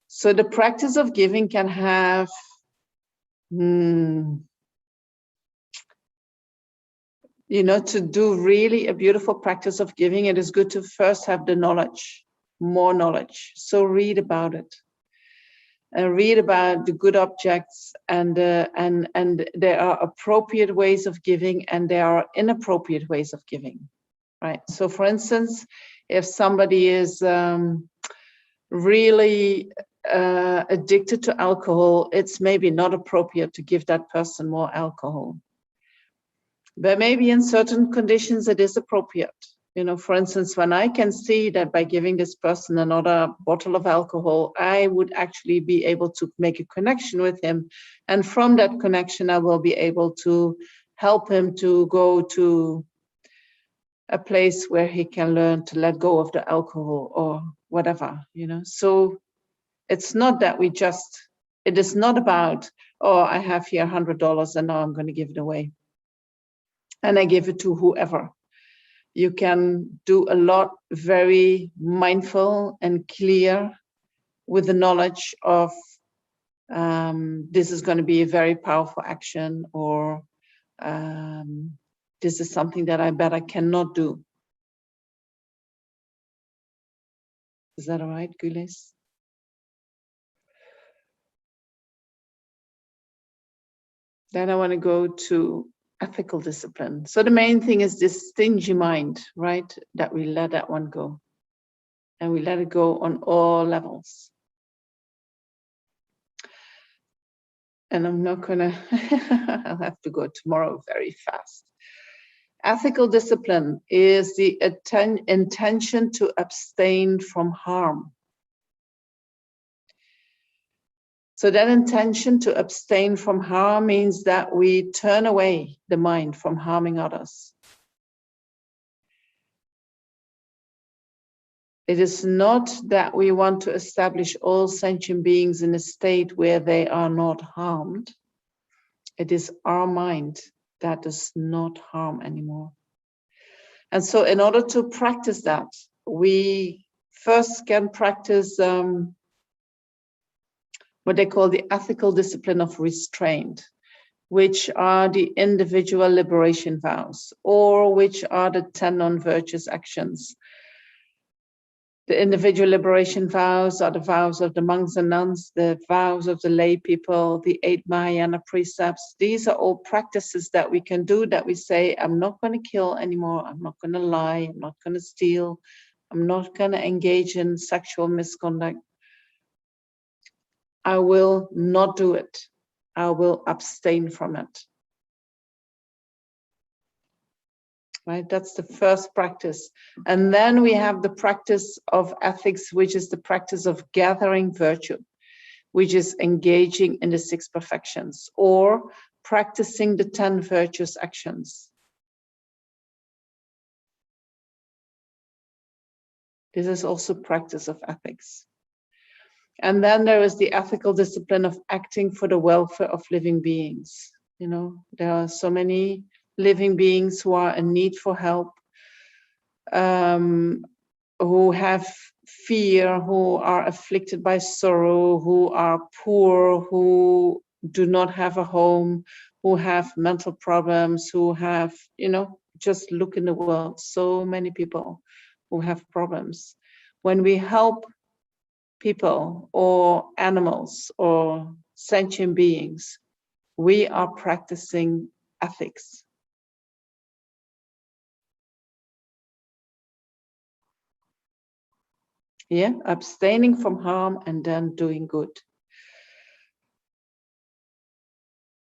So the practice of giving can have, you know, to do really a beautiful practice of giving, it is good to first have the knowledge, more knowledge. So read about it. And read about the good objects, and there are appropriate ways of giving and there are inappropriate ways of giving, right? So for instance, if somebody is really addicted to alcohol, it's maybe not appropriate to give that person more alcohol. But maybe in certain conditions it is appropriate. You know, for instance, when I can see that by giving this person another bottle of alcohol, I would actually be able to make a connection with him. And from that connection, I will be able to help him to go to a place where he can learn to let go of the alcohol or whatever, you know. So it's not that it is not about, oh, I have here $100 and now I'm going to give it away. And I give it to whoever. You can do a lot very mindful and clear with the knowledge of this is going to be a very powerful action, or this is something that I better cannot do. Is that all right, Gules? Then I want to go to ethical discipline. So the main thing is this stingy mind, right? That we let that one go. And we let it go on all levels. And I'm not gonna, I'll have to go tomorrow very fast. Ethical discipline is the intention to abstain from harm. So that intention to abstain from harm means that we turn away the mind from harming others. It is not that we want to establish all sentient beings in a state where they are not harmed. It is our mind that does not harm anymore. And so in order to practice that, we first can practice what they call the ethical discipline of restraint, which are the individual liberation vows, or which are the 10 non-virtuous actions. The individual liberation vows are the vows of the monks and nuns, the vows of the lay people, the 8 Mahayana precepts. These are all practices that we can do, that we say, I'm not going to kill anymore, I'm not going to lie, I'm not going to steal, I'm not going to engage in sexual misconduct. I will not do it. I will abstain from it. Right? That's the first practice. And then we have the practice of ethics, which is the practice of gathering virtue, which is engaging in the 6 perfections, or practicing the 10 virtuous actions. This is also practice of ethics. And then there is the ethical discipline of acting for the welfare of living beings. You know, there are so many living beings who are in need for help, who have fear, who are afflicted by sorrow, who are poor, who do not have a home, who have mental problems, who have, you know, just look in the world, so many people who have problems. When we help people or animals or sentient beings, we are practicing ethics. Yeah, abstaining from harm and then doing good.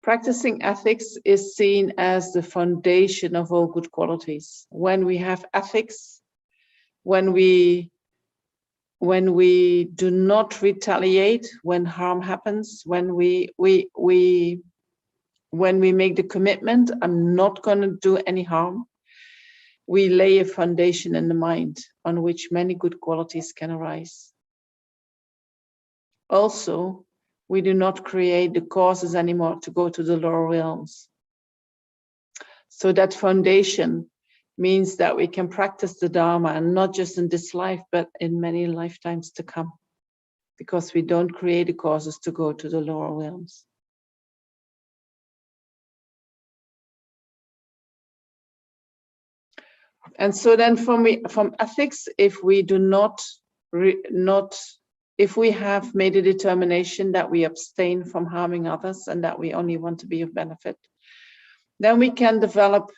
Practicing ethics is seen as the foundation of all good qualities. When we have ethics, when we do not retaliate when harm happens, when we make the commitment, I'm not going to do any harm, we lay a foundation in the mind on which many good qualities can arise. Also, we do not create the causes anymore to go to the lower realms. So that foundation means that we can practice the Dharma, and not just in this life, but in many lifetimes to come, because we don't create the causes to go to the lower realms. And so then from ethics, if we do not, if we have made a determination that we abstain from harming others and that we only want to be of benefit, then we can develop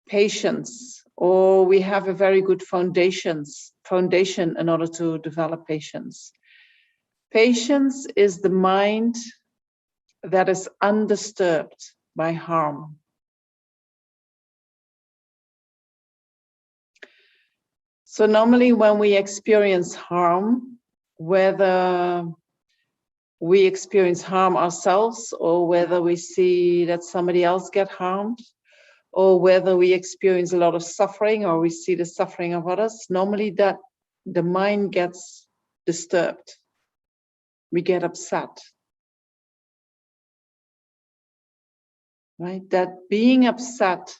patience, or we have a very good foundation in order to develop patience. Patience is the mind that is undisturbed by harm. So normally when we experience harm, whether we experience harm ourselves or whether we see that somebody else get harmed, or whether we experience a lot of suffering or we see the suffering of others, normally that the mind gets disturbed. We get upset. Right? That being upset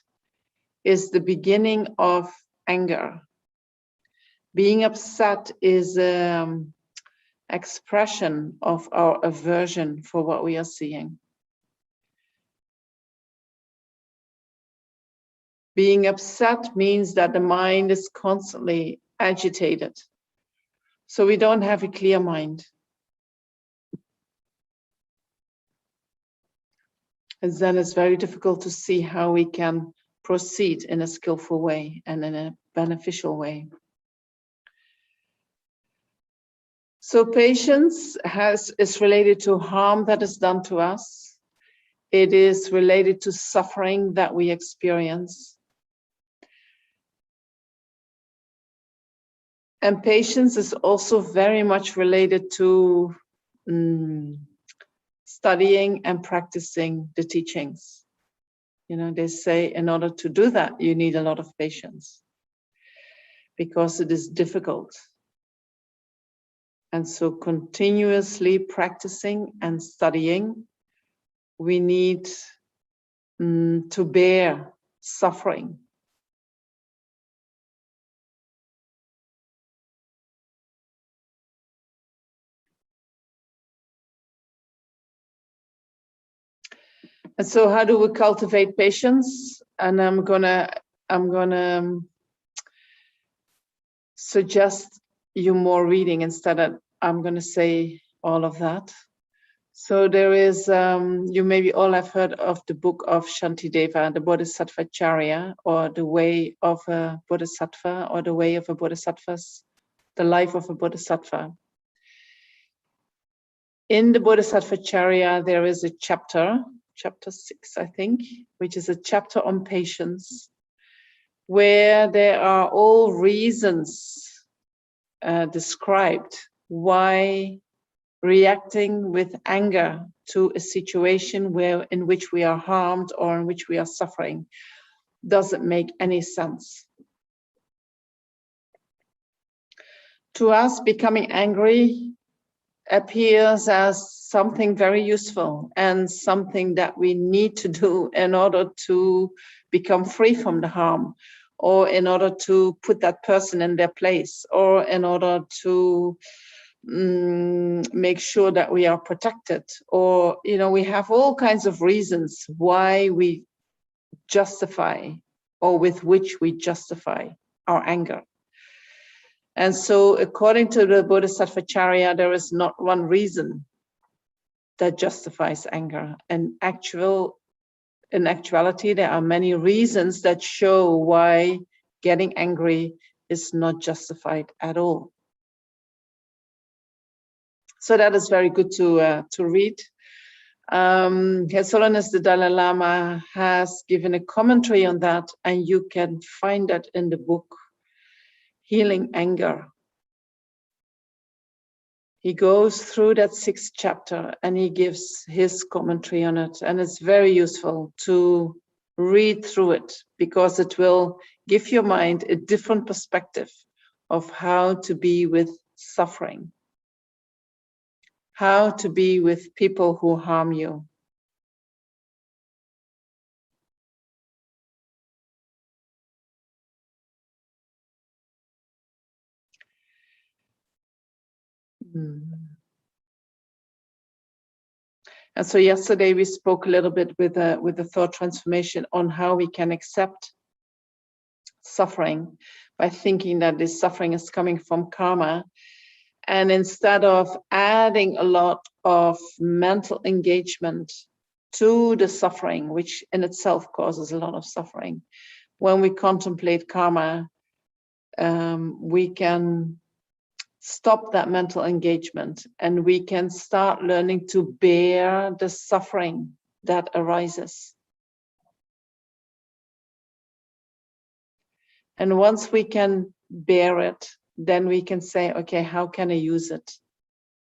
is the beginning of anger. Being upset is an expression of our aversion for what we are seeing. Being upset means that the mind is constantly agitated. So we don't have a clear mind. And then it's very difficult to see how we can proceed in a skillful way and in a beneficial way. So patience is related to harm that is done to us. It is related to suffering that we experience. And patience is also very much related to studying and practicing the teachings. You know, they say in order to do that, you need a lot of patience because it is difficult. And so continuously practicing and studying, we need to bear suffering. And so how do we cultivate patience? And I'm gonna suggest you more reading instead of I'm gonna say all of that. So there is, you maybe all have heard of the book of Shantideva, the Bodhisattva Charya, or the way of a Bodhisattva, or the way of a Bodhisattva's, the life of a Bodhisattva. In the Bodhisattva Charya, there is a chapter 6, I think, which is a chapter on patience, where there are all reasons described why reacting with anger to a situation in which we are harmed or in which we are suffering doesn't make any sense. To us, becoming angry appears as something very useful and something that we need to do in order to become free from the harm, or in order to put that person in their place, or in order to make sure that we are protected, or we have all kinds of reasons why we justify, or with which we justify our anger. And so according to the Bodhisattva Charya, there is not one reason that justifies anger. And in actuality, there are many reasons that show why getting angry is not justified at all. So that is very good to read. His Holiness the Dalai Lama has given a commentary on that, and you can find that in the book Healing Anger. He goes through that 6th chapter and he gives his commentary on it, and it's very useful to read through it because it will give your mind a different perspective of how to be with suffering, how to be with people who harm you. And so yesterday we spoke a little bit with the thought transformation on how we can accept suffering by thinking that this suffering is coming from karma. And instead of adding a lot of mental engagement to the suffering, which in itself causes a lot of suffering, when we contemplate karma, we can stop that mental engagement and we can start learning to bear the suffering that arises. And once we can bear it, then we can say, okay, how can I use it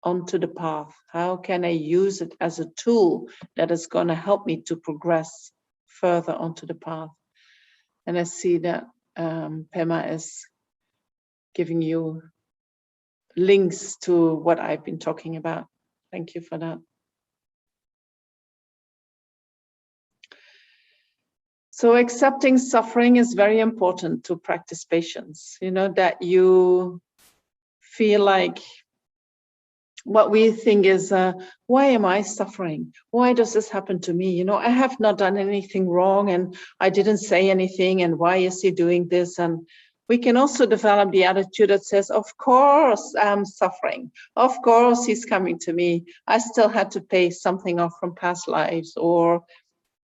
onto the path? How can I use it as a tool that is going to help me to progress further onto the path? And I see that Pema is giving you links to what I've been talking about. Thank you for that. So accepting suffering is very important to practice patience. That you feel like what we think is, why am I suffering? Why does this happen to me? I have not done anything wrong and I didn't say anything, and why is he doing this? And we can also develop the attitude that says, of course I'm suffering. Of course he's coming to me. I still had to pay something off from past lives, or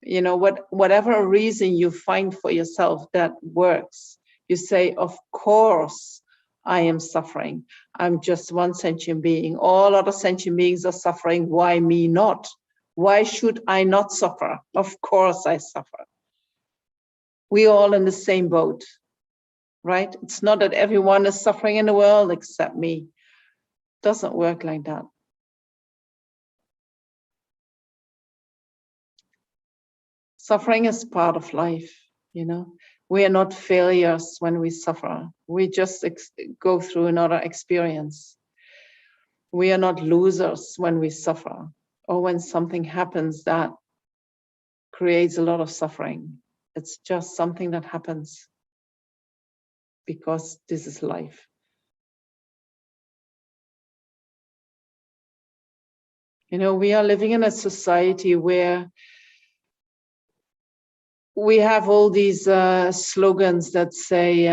You know, whatever reason you find for yourself that works, you say, of course I am suffering. I'm just one sentient being. All other sentient beings are suffering. Why me not? Why should I not suffer? Of course I suffer. We're all in the same boat, right? It's not that everyone is suffering in the world except me. It doesn't work like that. Suffering is part of life, you know. We are not failures when we suffer. We just go through another experience. We are not losers when we suffer or when something happens that creates a lot of suffering. It's just something that happens because this is life. You know, we are living in a society where we have all these slogans that say,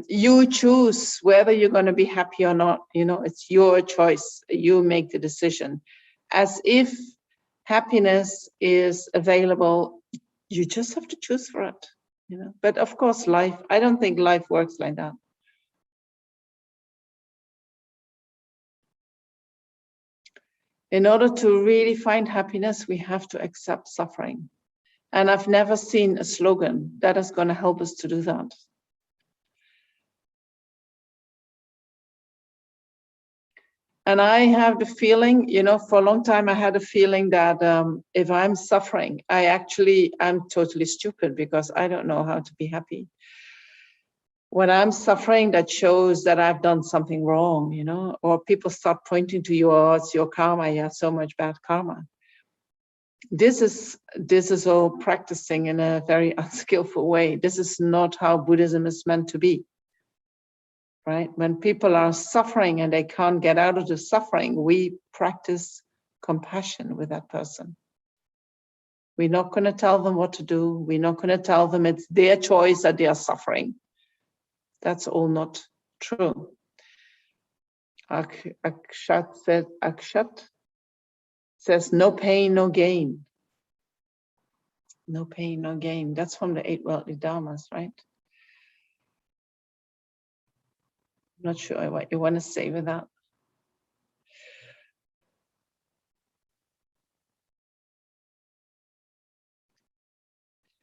you choose whether you're going to be happy or not. You know, it's your choice. You make the decision. As if happiness is available, you just have to choose for it. You know, but of course, life, I don't think life works like that. In order to really find happiness, we have to accept suffering. And I've never seen a slogan that is going to help us to do that. And I have the feeling, you know, for a long time, I had a feeling that if I'm suffering, I'm totally stupid because I don't know how to be happy. When I'm suffering, that shows that I've done something wrong, you know, or people start pointing to you, oh, it's your karma, you have so much bad karma. This is all practicing in a very unskillful way. This is not how Buddhism is meant to be. Right? When people are suffering and they can't get out of the suffering, we practice compassion with that person. We're not going to tell them what to do. We're not going to tell them it's their choice that they are suffering. That's all not true. Akshat says, no pain, no gain. No pain, no gain. That's from the 8 Worldly Dharmas, right? I'm not sure what you want to say with that.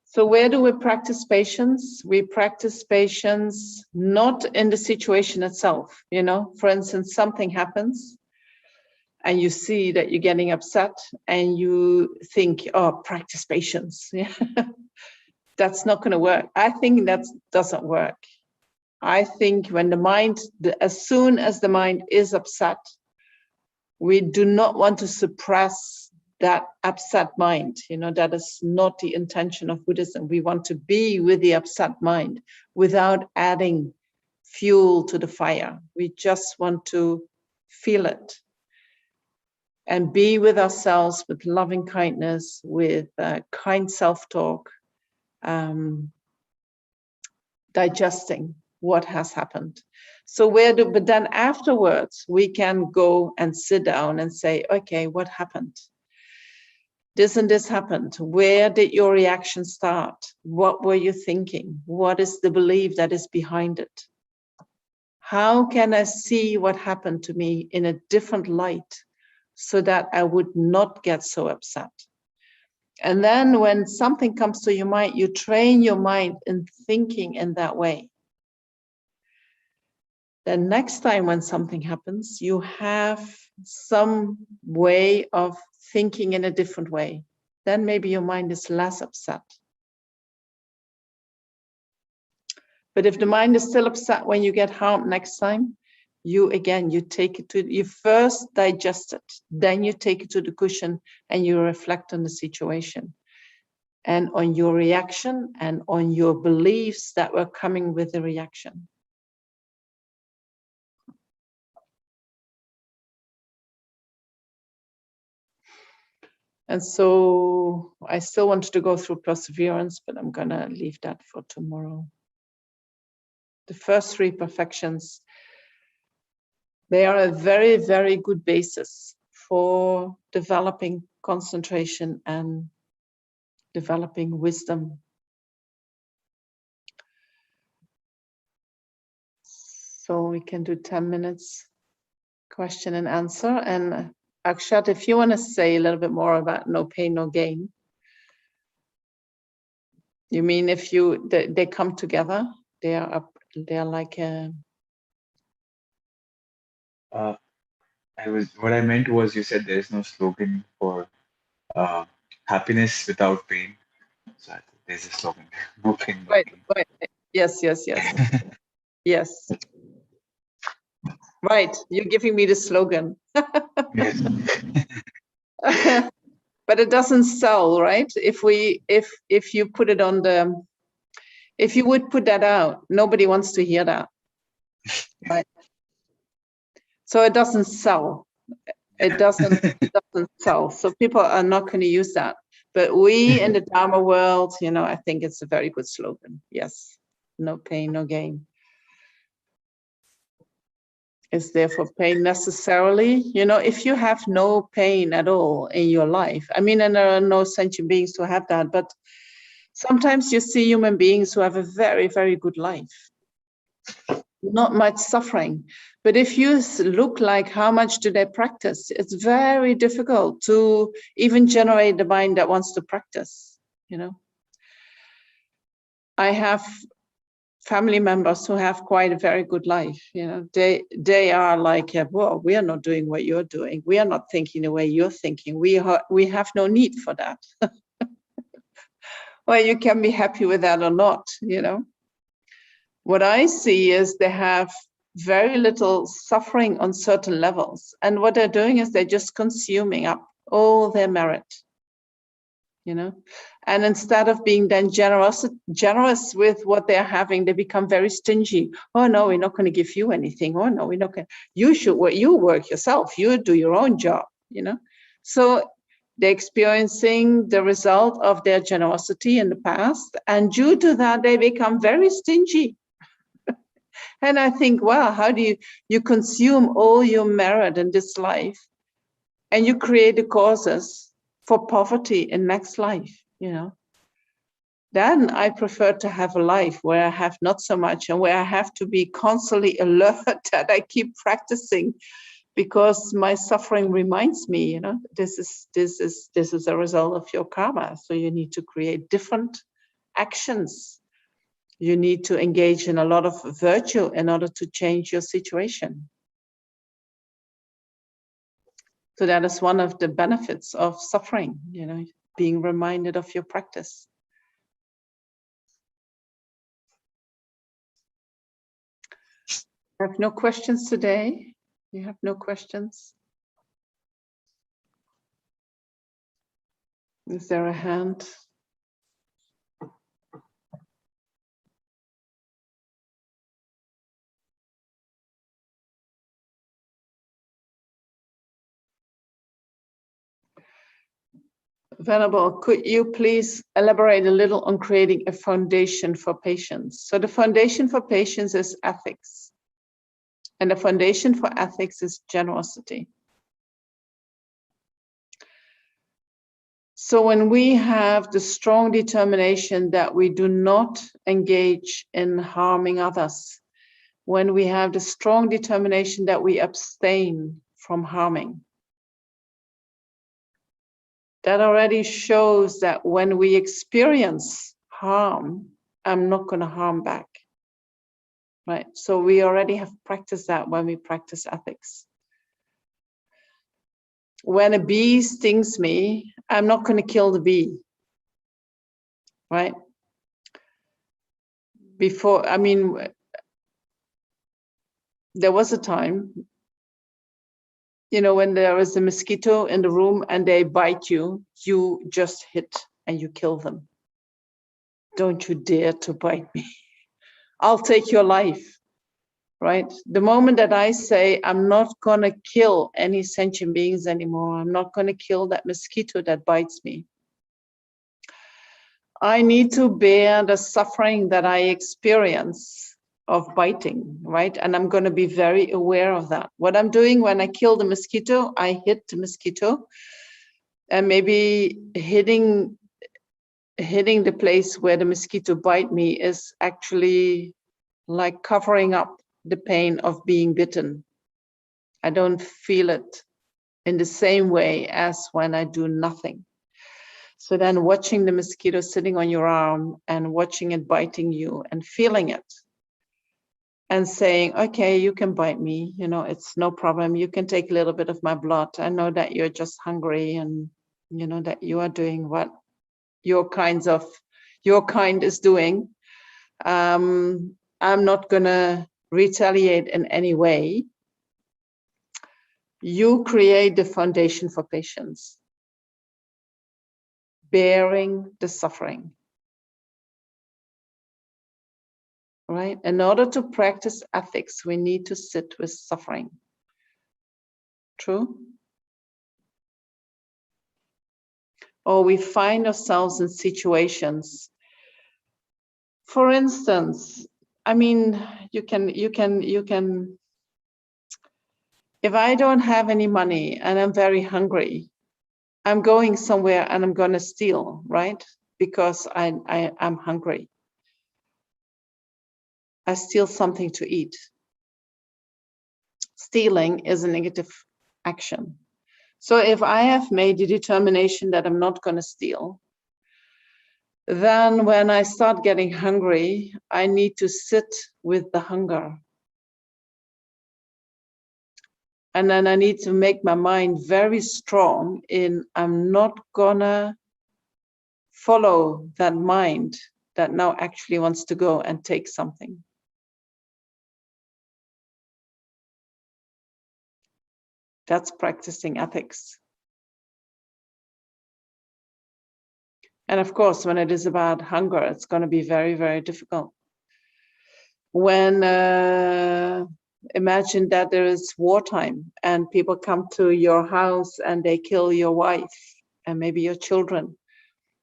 So where do we practice patience? We practice patience not in the situation itself. You know, for instance, something happens and you see that you're getting upset and you think, oh, practice patience. That's not going to work. I think that doesn't work. I think when the mind, as soon as the mind is upset, we do not want to suppress that upset mind. You know, that is not the intention of Buddhism. We want to be with the upset mind without adding fuel to the fire. We just want to feel it and be with ourselves with loving kindness, with kind self-talk, digesting what has happened. So but then afterwards, we can go and sit down and say, okay, what happened? This and this happened. Where did your reaction start? What were you thinking? What is the belief that is behind it? How can I see what happened to me in a different light so that I would not get so upset? And then when something comes to your mind, you train your mind in thinking in that way. Then next time when something happens, you have some way of thinking in a different way. Then maybe your mind is less upset. But if the mind is still upset when you get harmed next time, you first digest it, then you take it to the cushion and you reflect on the situation and on your reaction and on your beliefs that were coming with the reaction. And so I still wanted to go through perseverance, but I'm going to leave that for tomorrow. The first 3 perfections, they are a very, very good basis for developing concentration and developing wisdom. So we can do 10 minutes question and answer. And Akshat, if you want to say a little bit more about no pain, no gain. You mean if they come together, they're like a... What I meant was, you said there is no slogan for happiness without pain. So I think there's a slogan. No pain, no Right, gain. right. Yes. Yes. Right. You're giving me the slogan. Yes. But it doesn't sell, right? If you put it on the, if you would put that out, nobody wants to hear that. Right. So it doesn't sell. It doesn't sell. So people are not going to use that. But we in the Dharma world, I think it's a very good slogan. Yes. No pain, no gain. Is there for pain necessarily? If you have no pain at all in your life, and there are no sentient beings who have that, but sometimes you see human beings who have a very, very good life. Not much suffering. But if you look like how much do they practice, it's very difficult to even generate the mind that wants to practice. I have family members who have quite a very good life. They are like, well, we are not doing what you're doing. We are not thinking the way you're thinking. We have no need for that. Well, you can be happy with that or not. What I see is they have very little suffering on certain levels. And what they're doing is they're just consuming up all their merit, And instead of being then generous with what they're having, they become very stingy. Oh, no, we're not going to give you anything. Oh, no, we're not going to. You work yourself. You do your own job, So they're experiencing the result of their generosity in the past. And due to that, they become very stingy. And I think, wow, how do you consume all your merit in this life and you create the causes for poverty in next life, Then I prefer to have a life where I have not so much and where I have to be constantly alert that I keep practicing because my suffering reminds me, this is a result of your karma. So you need to create different actions. You need to engage in a lot of virtue in order to change your situation. So that is one of the benefits of suffering, being reminded of your practice. I have no questions today. You have no questions? Is there a hand? Venerable, could you please elaborate a little on creating a foundation for patience? So the foundation for patience is ethics. And the foundation for ethics is generosity. So when we have the strong determination that we do not engage in harming others, when we have the strong determination that we abstain from harming, that already shows that when we experience harm, I'm not going to harm back. Right? So we already have practiced that when we practice ethics. When a bee stings me, I'm not going to kill the bee. Right? There was a time, when there is a mosquito in the room and they bite you, you just hit and you kill them. Don't you dare to bite me. I'll take your life, right? The moment that I say, I'm not going to kill any sentient beings anymore, I'm not going to kill that mosquito that bites me, I need to bear the suffering that I experience of biting, right? And I'm going to be very aware of that. What I'm doing when I kill the mosquito, I hit the mosquito and maybe hitting hitting the place where the mosquito bite me is actually like covering up the pain of being bitten. I don't feel it in the same way as when I do nothing. So then watching the mosquito sitting on your arm and watching it biting you and feeling it and saying, okay, you can bite me, you know, it's no problem. You can take a little bit of my blood. I know that you're just hungry and you know that you are doing what your kind is doing. I'm not gonna retaliate in any way. You create the foundation for patience, bearing the suffering, right? In order to practice ethics, we need to sit with suffering. True? Or we find ourselves in situations. For instance, I mean, you can, if I don't have any money and I'm very hungry, I'm going somewhere and I'm gonna steal, right? Because I'm hungry. I steal something to eat. Stealing is a negative action. So if I have made the determination that I'm not gonna steal, then when I start getting hungry, I need to sit with the hunger. And then I need to make my mind very strong in I'm not gonna follow that mind that now actually wants to go and take something. That's practicing ethics. And of course, when it is about hunger, it's going to be very, very difficult. When imagine that there is wartime and people come to your house and they kill your wife and maybe your children,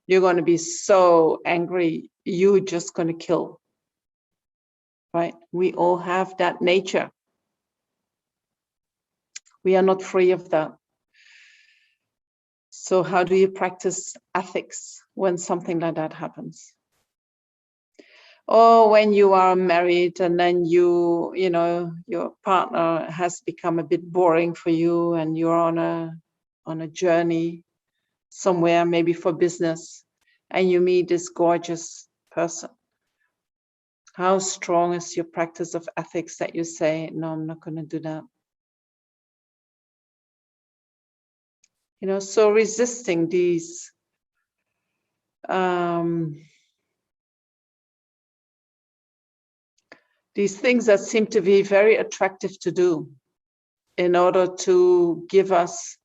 you're going to be so angry, you're just going to kill, right? We all have that nature. We are not free of that. So how do you practice ethics when something like that happens? Or when you are married and then you know, your partner has become a bit boring for you and you're on a journey somewhere, maybe for business, and you meet this gorgeous person. How strong is your practice of ethics that you say, no, I'm not going to do that? You know, so resisting these things that seem to be very attractive to do in order to give us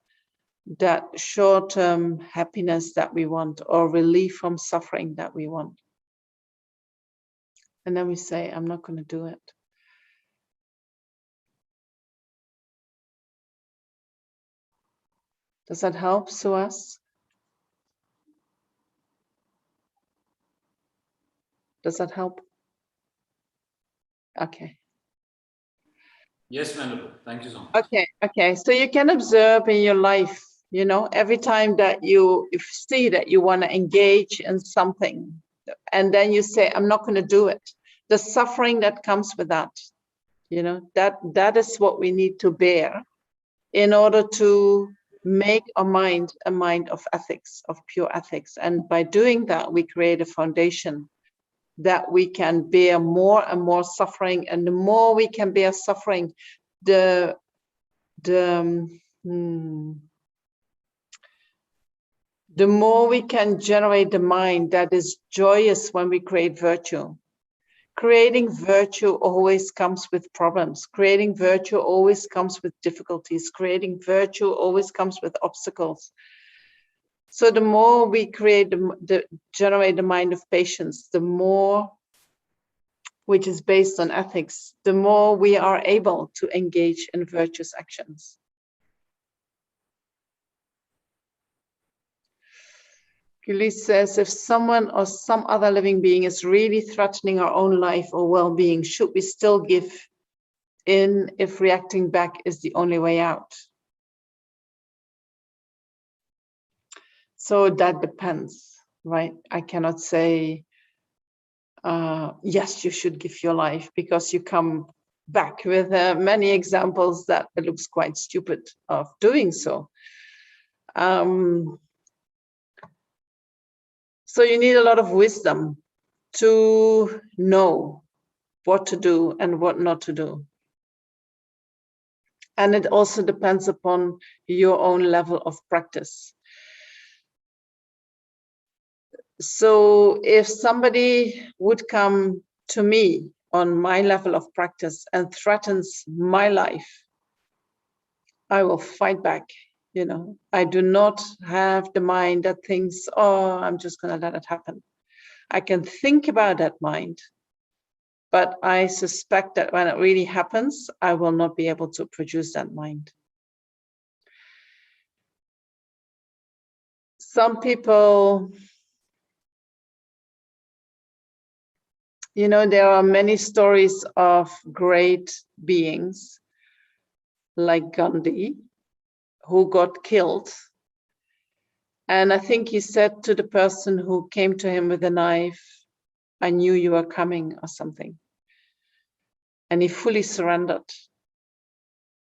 that short-term happiness that we want or relief from suffering that we want. And then we say, I'm not going to do it. Does that help, Suas? Does that help? Okay. Yes, Venerable. Thank you so much. Okay. So you can observe in your life, you know, every time that you see that you want to engage in something, and then you say, I'm not going to do it. The suffering that comes with that, you know, that is what we need to bear in order to make our mind a mind of ethics, of pure ethics. And by doing that, we create a foundation that we can bear more and more suffering. And the more we can bear suffering, the more we can generate the mind that is joyous when we create virtue. Creating virtue always comes with problems. Creating virtue always comes with difficulties. Creating virtue always comes with obstacles. So the more we create, generate the mind of patience, the more, which is based on ethics, the more we are able to engage in virtuous actions. Gilly says, if someone or some other living being is really threatening our own life or well-being, should we still give in if reacting back is the only way out? So that depends. right? I cannot say, yes, you should give your life, because you come back with many examples that it looks quite stupid of doing so. So you need a lot of wisdom to know what to do and what not to do. And it also depends upon your own level of practice. So if somebody would come to me on my level of practice and threatens my life, I will fight back. You know, I do not have the mind that thinks, oh, I'm just going to let it happen. I can think about that mind, but I suspect that when it really happens, I will not be able to produce that mind. Some people, you know, there are many stories of great beings like Gandhi who got killed. And I think he said to the person who came to him with a knife, I knew you were coming, or something. And he fully surrendered,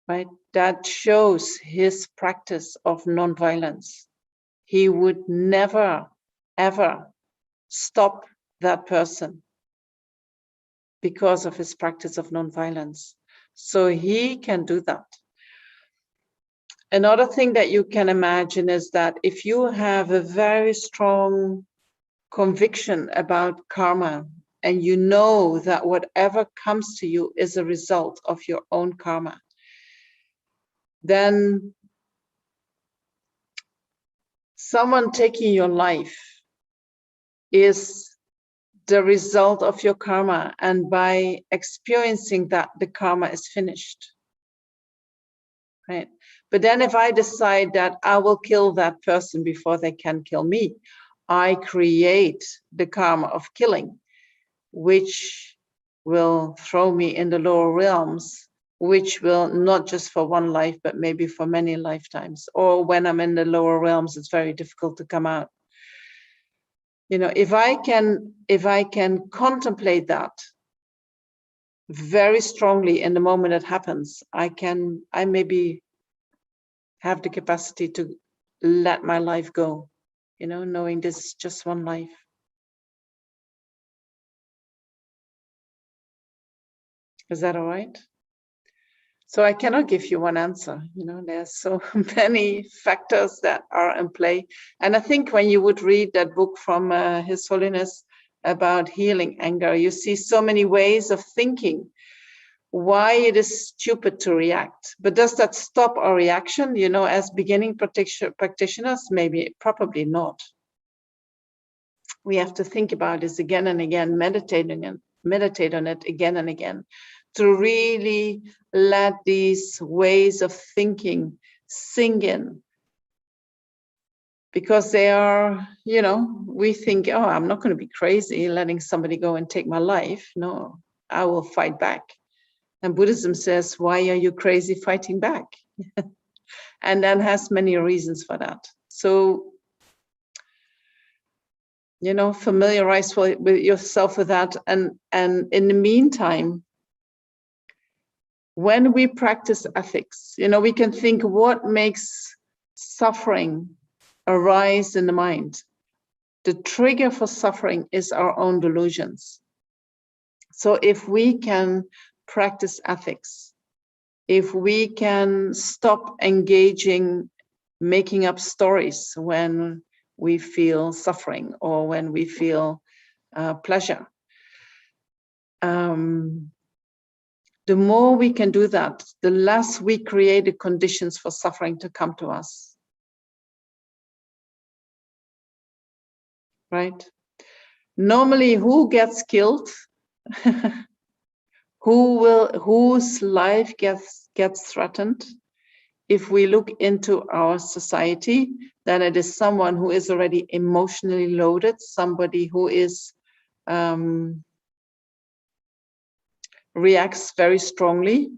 right? That shows his practice of nonviolence. He would never, ever stop that person because of his practice of nonviolence. So he can do that. Another thing that you can imagine is that if you have a very strong conviction about karma, and you know that whatever comes to you is a result of your own karma, then someone taking your life is the result of your karma, and by experiencing that, the karma is finished, right? But then if I decide that I will kill that person before they can kill me, I create the karma of killing, which will throw me in the lower realms, which will not just for one life, but maybe for many lifetimes. Or when I'm in the lower realms, it's very difficult to come out. You know, if I can contemplate that very strongly in the moment it happens, I maybe have the capacity to let my life go, you know, knowing this is just one life. Is that all right? So I cannot give you one answer. You know, there's so many factors that are in play. And I think when you would read that book from His Holiness about healing anger, you see so many ways of thinking why it is stupid to react. But does that stop our reaction? You know, as beginning practitioners, maybe, probably not. We have to think about this again and again, meditate on it again and again, to really let these ways of thinking sink in. Because they are, you know, we think, oh, I'm not going to be crazy letting somebody go and take my life. No, I will fight back. And Buddhism says, why are you crazy fighting back? And that has many reasons for that. So, you know, familiarize with yourself with that. And in the meantime, when we practice ethics, you know, we can think what makes suffering arise in the mind. The trigger for suffering is our own delusions. So if we can practice ethics, if we can stop engaging, making up stories when we feel suffering or when we feel pleasure, the more we can do that, the less we create the conditions for suffering to come to us. Right? Normally, who gets killed? Whose life gets threatened? If we look into our society, then it is someone who is already emotionally loaded, somebody who is reacts very strongly,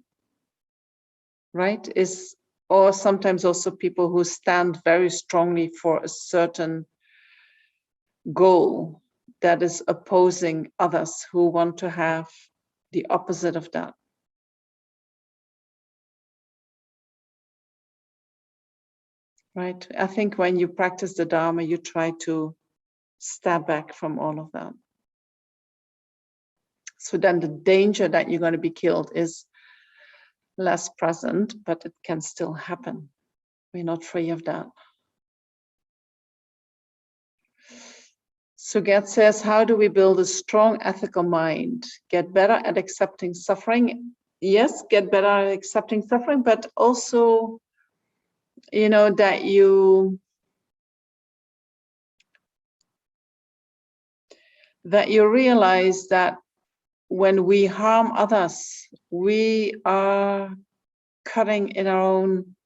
right? Or sometimes also people who stand very strongly for a certain goal that is opposing others who want to have the opposite of that. Right? I think when you practice the Dharma, you try to step back from all of that. So then the danger that you're going to be killed is less present, but it can still happen. We're not free of that. Sugat says, how do we build a strong ethical mind? Get better at accepting suffering. Yes, get better at accepting suffering, but also, you know, that you realize that when we harm others, we are cutting in our own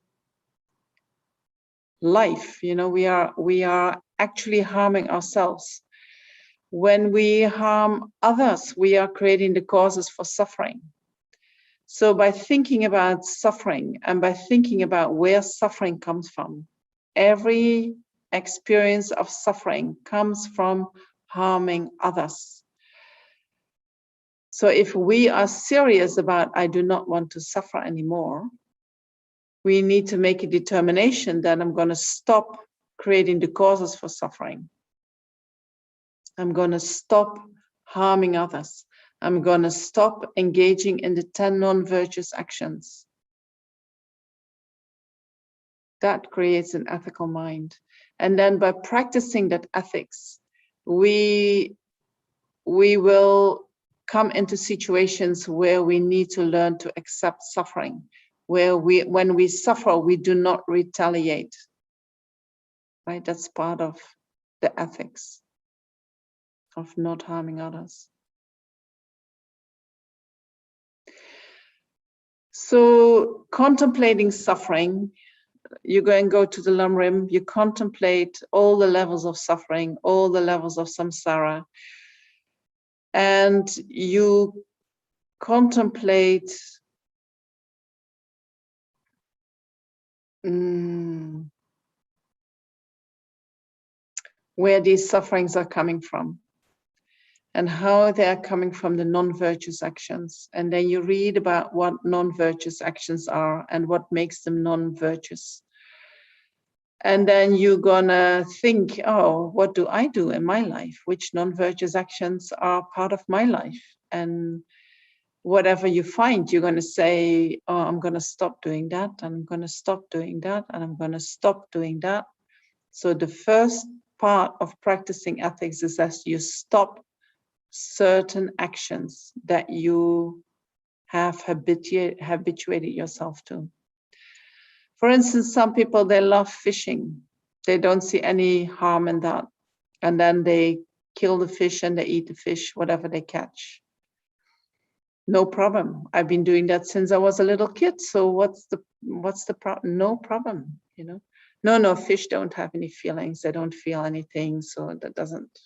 life. You know, we are actually harming ourselves. When we harm others, we are creating the causes for suffering. So by thinking about suffering and by thinking about where suffering comes from, every experience of suffering comes from harming others. So if we are serious about, I do not want to suffer anymore, we need to make a determination that I'm going to stop creating the causes for suffering. I'm going to stop harming others. I'm going to stop engaging in the 10 non-virtuous actions. That creates an ethical mind. And then by practicing that ethics, we will come into situations where we need to learn to accept suffering, where when we suffer, we do not retaliate. Right? That's part of the ethics of not harming others. So contemplating suffering, you go to the Lamrim, you contemplate all the levels of suffering, all the levels of samsara, and you contemplate where these sufferings are coming from and how they are coming from the non-virtuous actions. And then you read about what non-virtuous actions are and what makes them non-virtuous. And then you're gonna think, oh, what do I do in my life? Which non-virtuous actions are part of my life? And whatever you find, you're gonna say, oh, I'm gonna stop doing that, and I'm gonna stop doing that, and I'm gonna stop doing that. So the first part of practicing ethics is that you stop certain actions that you have habituated yourself to. For instance, some people, they love fishing. They don't see any harm in that. And then they kill the fish and they eat the fish, whatever they catch. No problem. I've been doing that since I was a little kid. So what's the problem? No problem, you know. No, fish don't have any feelings. They don't feel anything. So that doesn't.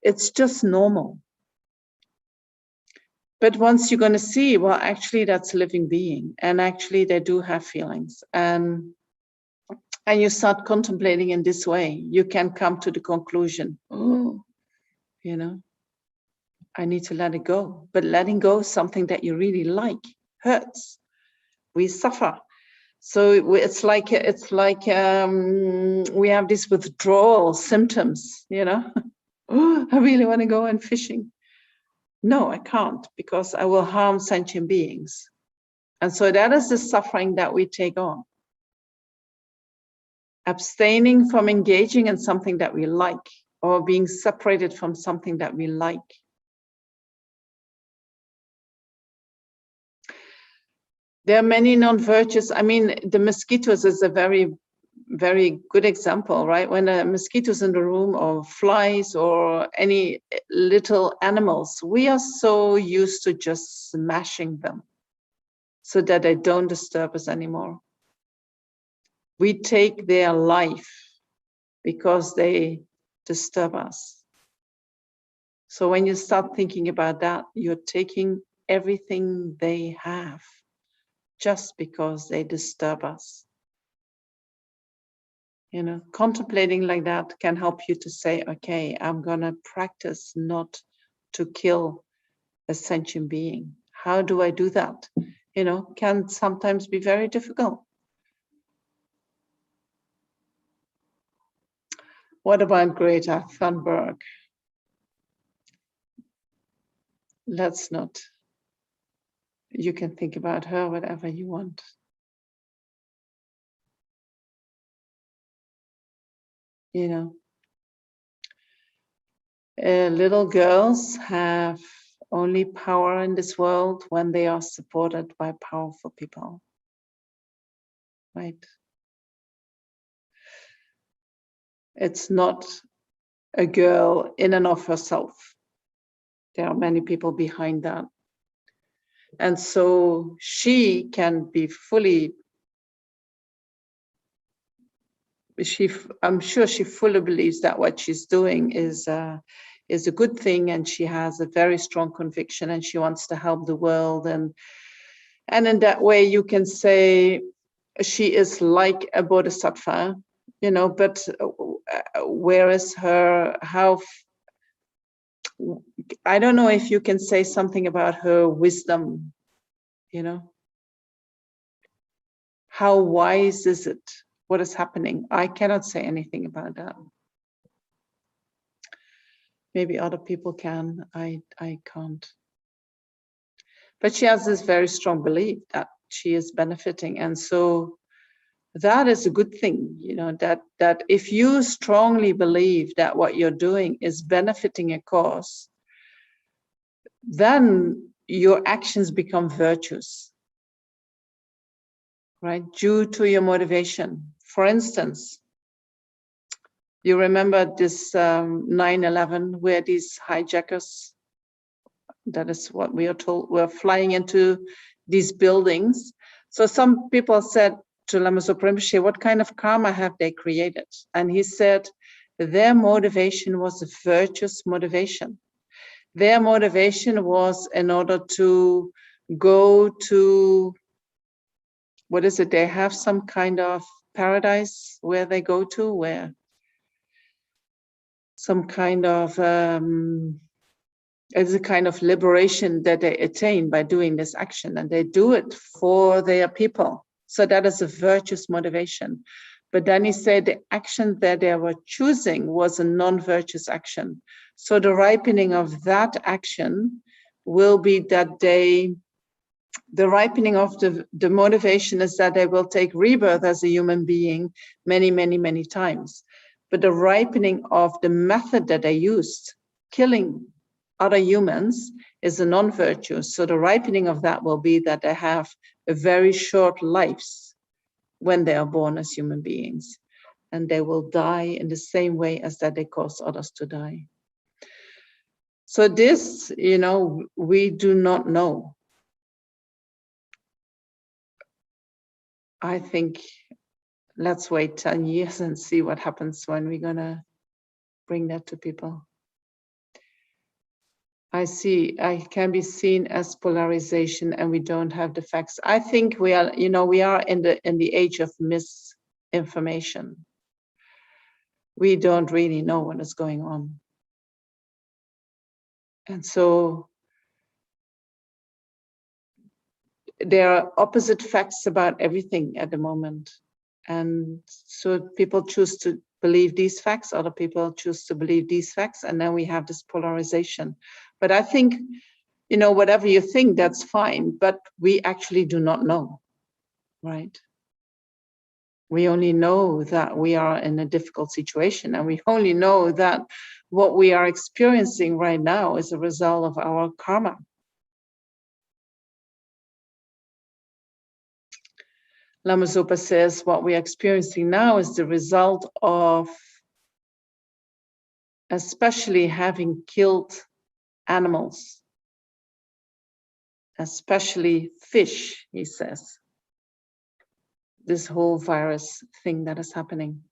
It's just normal. But once you're going to see, well, actually, that's a living being. And actually, they do have feelings. And you start contemplating in this way, you can come to the conclusion, oh, you know, I need to let it go. But letting go is something that you really like, hurts. We suffer. So it's like we have these withdrawal symptoms, you know. Oh, I really want to go and fishing. No, I can't, because I will harm sentient beings. And so that is the suffering that we take on. Abstaining from engaging in something that we like, or being separated from something that we like. There are many non-virtuous. I mean, the mosquitoes is a very, very good example, right? When a mosquito's in the room, or flies, or any little animals, we are so used to just smashing them so that they don't disturb us anymore. We take their life because they disturb us. So when you start thinking about that, you're taking everything they have just because they disturb us. You know, contemplating like that can help you to say, okay, I'm gonna practice not to kill a sentient being. How do I do that? You know, can sometimes be very difficult. What about Greta Thunberg? Let's not. You can think about her whatever you want. You know, little girls have only power in this world when they are supported by powerful people, right? It's not a girl in and of herself. There are many people behind that. And so she can be fully, I'm sure she fully believes that what she's doing is a good thing, and she has a very strong conviction, and she wants to help the world. And in that way, you can say she is like a bodhisattva, you know, but where is her, I don't know if you can say something about her wisdom, you know. How wise is it? What is happening? I cannot say anything about that. Maybe other people can, I can't. But she has this very strong belief that she is benefiting. And so that is a good thing, you know, that if you strongly believe that what you're doing is benefiting a cause, then your actions become virtuous, right? Due to your motivation. For instance, you remember this 9/11 where these hijackers, that is what we are told, were flying into these buildings. So some people said to Lama Zopa Rinpoche, what kind of karma have they created? And he said, their motivation was a virtuous motivation. Their motivation was in order to go to, what is it? They have some kind of paradise where they go to, where some kind of, it's a kind of liberation that they attain by doing this action, and they do it for their people. So that is a virtuous motivation. But then he said the action that they were choosing was a non-virtuous action. So the ripening of that action will be that the ripening of the motivation is that they will take rebirth as a human being many, many, many times. But the ripening of the method that they used, killing other humans, is a non-virtue. So the ripening of that will be that they have a very short lives when they are born as human beings, and they will die in the same way as that they cause others to die. So this, you know, we do not know. I think let's wait 10 years and see what happens when we're gonna bring that to people. I can be seen as polarization, and we don't have the facts. I think we are, you know, we are in the age of misinformation. We don't really know what is going on. And so there are opposite facts about everything at the moment. And so people choose to believe these facts, other people choose to believe these facts, and then we have this polarization. But I think, you know, whatever you think, that's fine, but we actually do not know, right? We only know that we are in a difficult situation, and we only know that what we are experiencing right now is a result of our karma. Lama Zopa says what we are experiencing now is the result of especially having killed animals, especially fish, he says. This whole virus thing that is happening.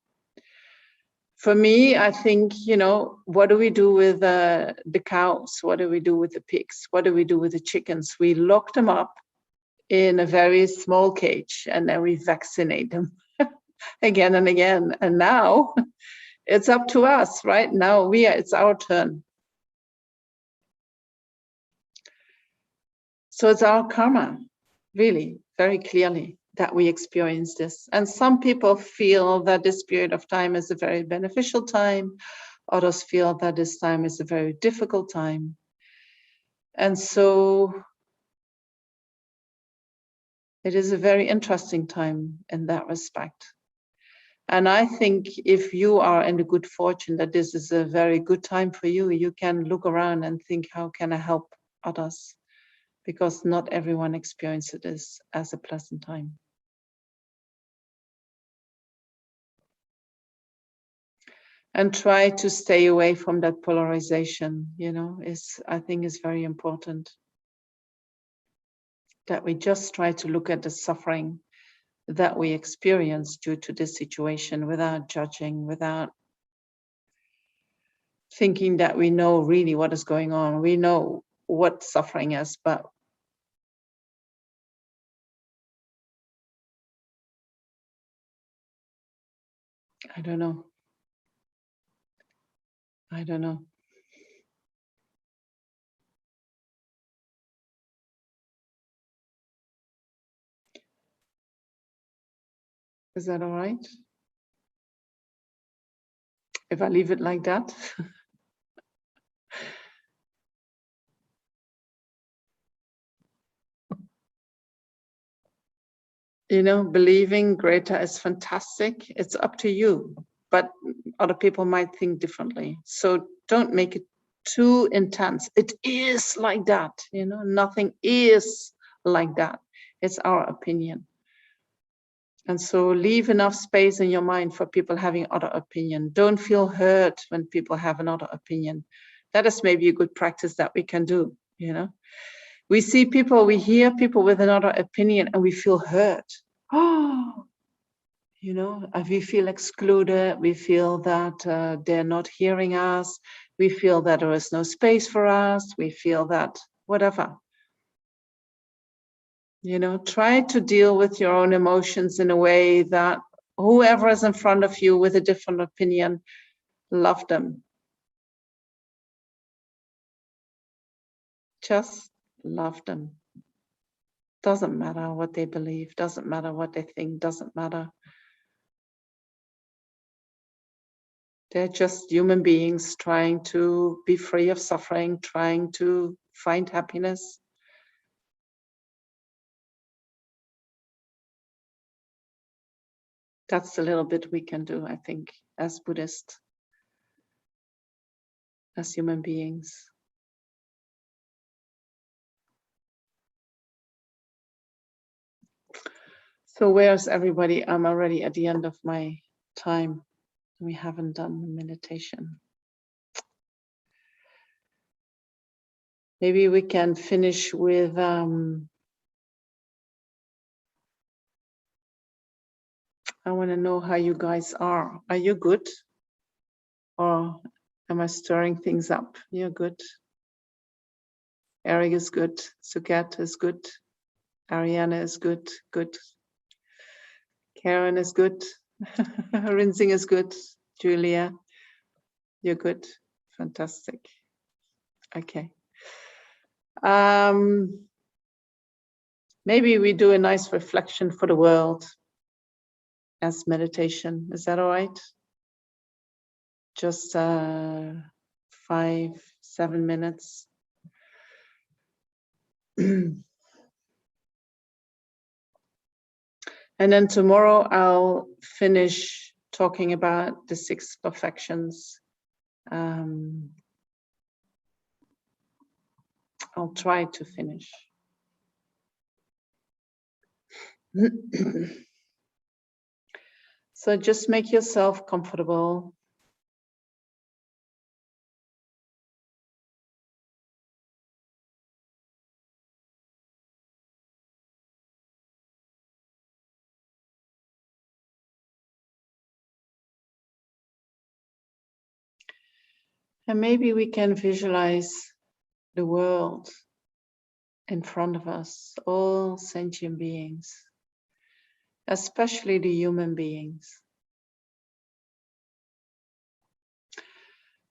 For me, I think, you know, what do we do with the cows? What do we do with the pigs? What do we do with the chickens? We lock them up in a very small cage, and then we vaccinate them. again and again. And now it's up to us, right? Now it's our turn. So it's our karma, really, very clearly, that we experience this. And some people feel that this period of time is a very beneficial time. Others feel that this time is a very difficult time. And so it is a very interesting time in that respect. And I think if you are in the good fortune that this is a very good time for you, you can look around and think, how can I help others? Because not everyone experiences this as a pleasant time. And try to stay away from that polarization, I think is very important. That we just try to look at the suffering that we experience due to this situation without judging, without thinking that we know really what is going on. We know what suffering is, but I don't know. I don't know. Is that all right? If I leave it like that? Believing greater is fantastic. It's up to you, but other people might think differently. So don't make it too intense. It is like that, nothing is like that. It's our opinion. And so leave enough space in your mind for people having other opinion. Don't feel hurt when people have another opinion. That is maybe a good practice that we can do, We see people, we hear people with another opinion and we feel hurt. Oh, we feel excluded. We feel that they're not hearing us. We feel that there is no space for us. We feel that whatever. Try to deal with your own emotions in a way that whoever is in front of you with a different opinion, love them. Just love them. Doesn't matter what they believe, doesn't matter what they think, doesn't matter. They're just human beings trying to be free of suffering, trying to find happiness. That's a little bit we can do, I think, as Buddhists, as human beings. So where's everybody? I'm already at the end of my time. We haven't done the meditation. Maybe we can finish with I want to know how you guys are. Are you good? Or am I stirring things up? You're good. Eric is good. Suket is good. Ariana is good. Good. Karen is good. Rinsing is good. Julia, you're good. Fantastic. Okay. Maybe we do a nice reflection for the world as meditation. Is that all right? Just 5-7 minutes. And then tomorrow I'll finish talking about the 6 perfections. I'll try to finish. So just make yourself comfortable. And maybe we can visualize the world in front of us, all sentient beings. especially the human beings.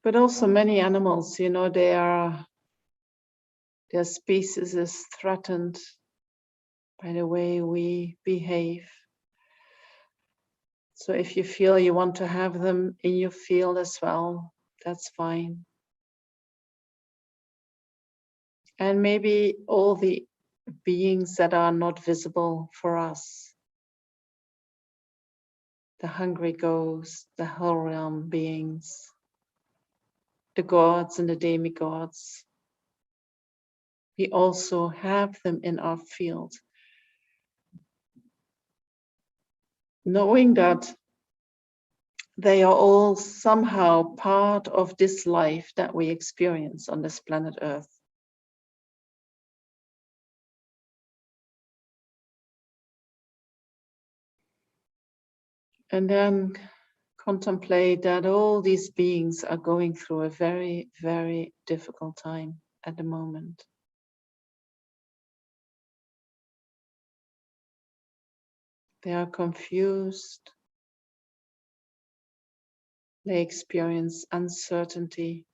But also many animals, you know, their species is threatened by the way we behave. So if you feel you want to have them in your field as well, that's fine. And maybe all the beings that are not visible for us, the hungry ghosts, the hell realm beings, the gods and the demigods, we also have them in our field. Knowing that they are all somehow part of this life that we experience on this planet Earth. And then contemplate that all these beings are going through a very, very difficult time at the moment. They are confused. They experience uncertainty.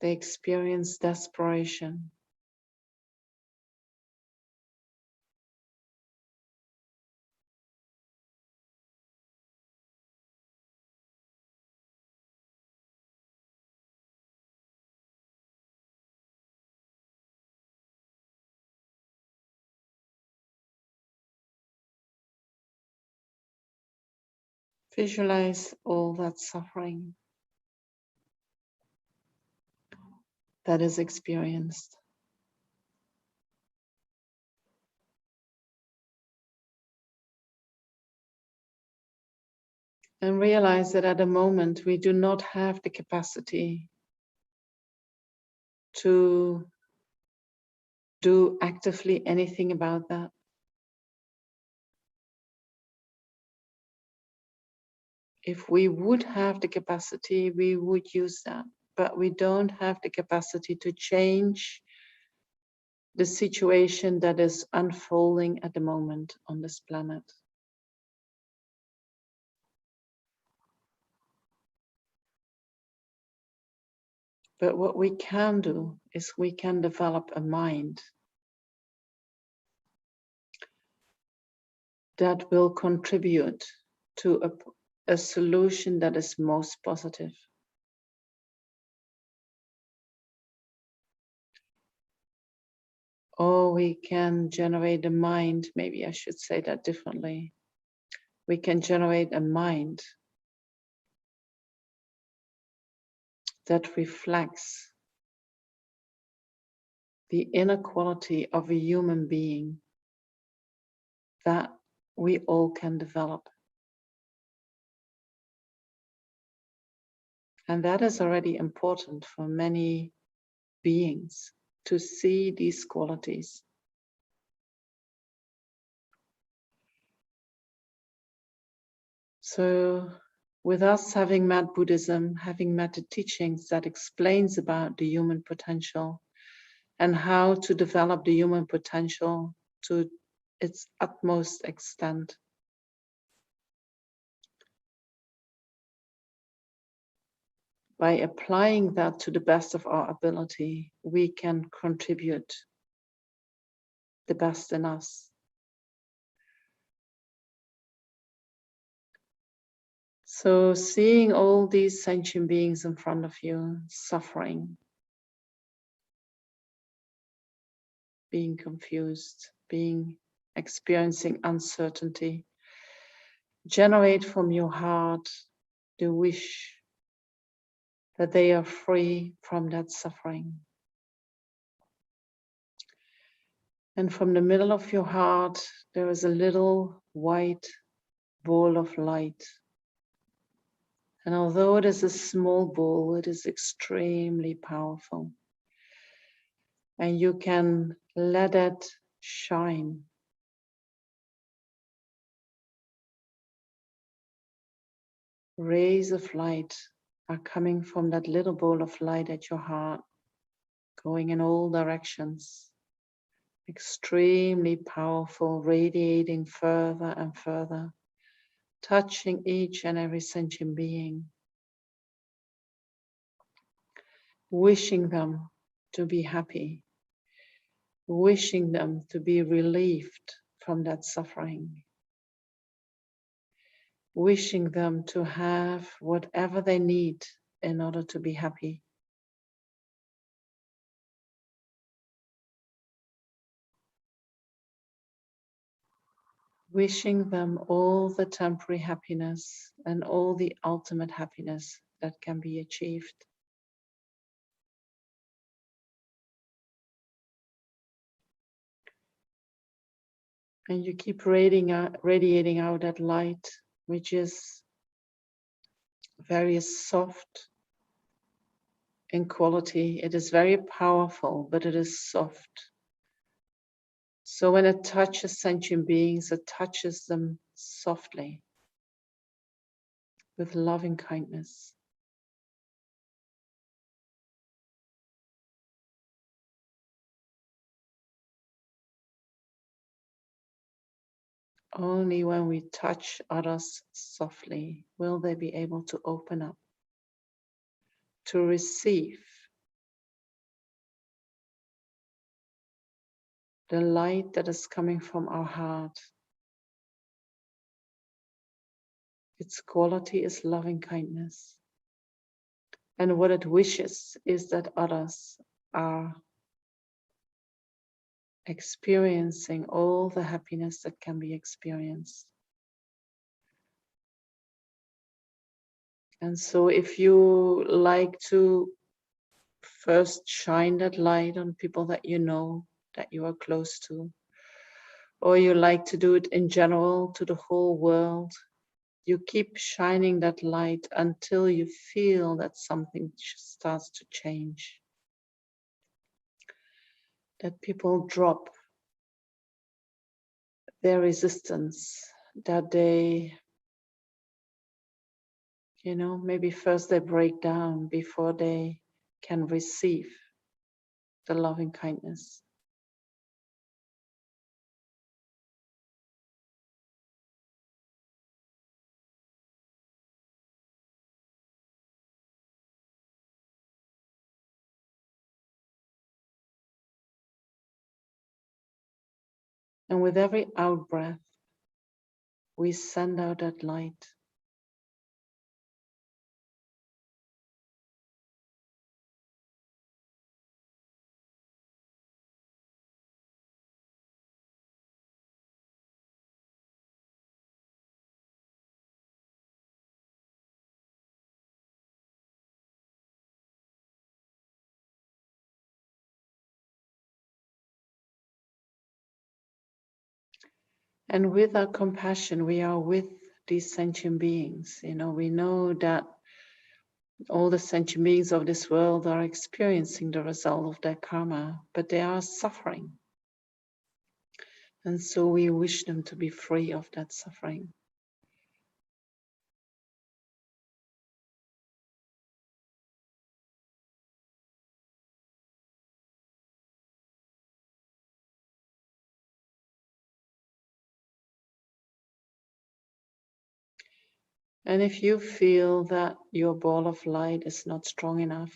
They experience desperation. Visualize all that suffering that is experienced. And realize that at the moment we do not have the capacity to do actively anything about that. If we would have the capacity, we would use that, but we don't have the capacity to change the situation that is unfolding at the moment on this planet. But what we can do is we can develop a mind that will contribute to a solution that is most positive. Or we can generate a mind, maybe I should say that differently. We can generate a mind that reflects the inner quality of a human being that we all can develop. And that is already important for many beings to see these qualities. So with us having met Buddhism, having met the teachings that explains about the human potential and how to develop the human potential to its utmost extent, by applying that to the best of our ability, we can contribute the best in us. So seeing all these sentient beings in front of you suffering, being confused, experiencing uncertainty, generate from your heart the wish that they are free from that suffering. And from the middle of your heart, there is a little white ball of light. And although it is a small ball, it is extremely powerful. And you can let it shine. Rays of light are coming from that little ball of light at your heart, going in all directions. extremely powerful, radiating further and further, touching each and every sentient being, wishing them to be happy, wishing them to be relieved from that suffering, wishing them to have whatever they need in order to be happy. Wishing them all the temporary happiness and all the ultimate happiness that can be achieved. And you keep radiating out that light, which is very soft in quality. It is very powerful, but it is soft. So when it touches sentient beings, it touches them softly with loving kindness. Only when we touch others softly will they be able to open up, to receive the light that is coming from our heart. Its quality is loving kindness. And what it wishes is that others are experiencing all the happiness that can be experienced. And so if you like to first shine that light on people that you know, that you are close to, or you like to do it in general to the whole world, you keep shining that light until you feel that something starts to change. That people drop their resistance, that they, maybe first they break down before they can receive the loving kindness. And with every out breath, we send out that light. And with our compassion, we are with these sentient beings. We know that all the sentient beings of this world are experiencing the result of their karma, but they are suffering. And so we wish them to be free of that suffering. And if you feel that your ball of light is not strong enough,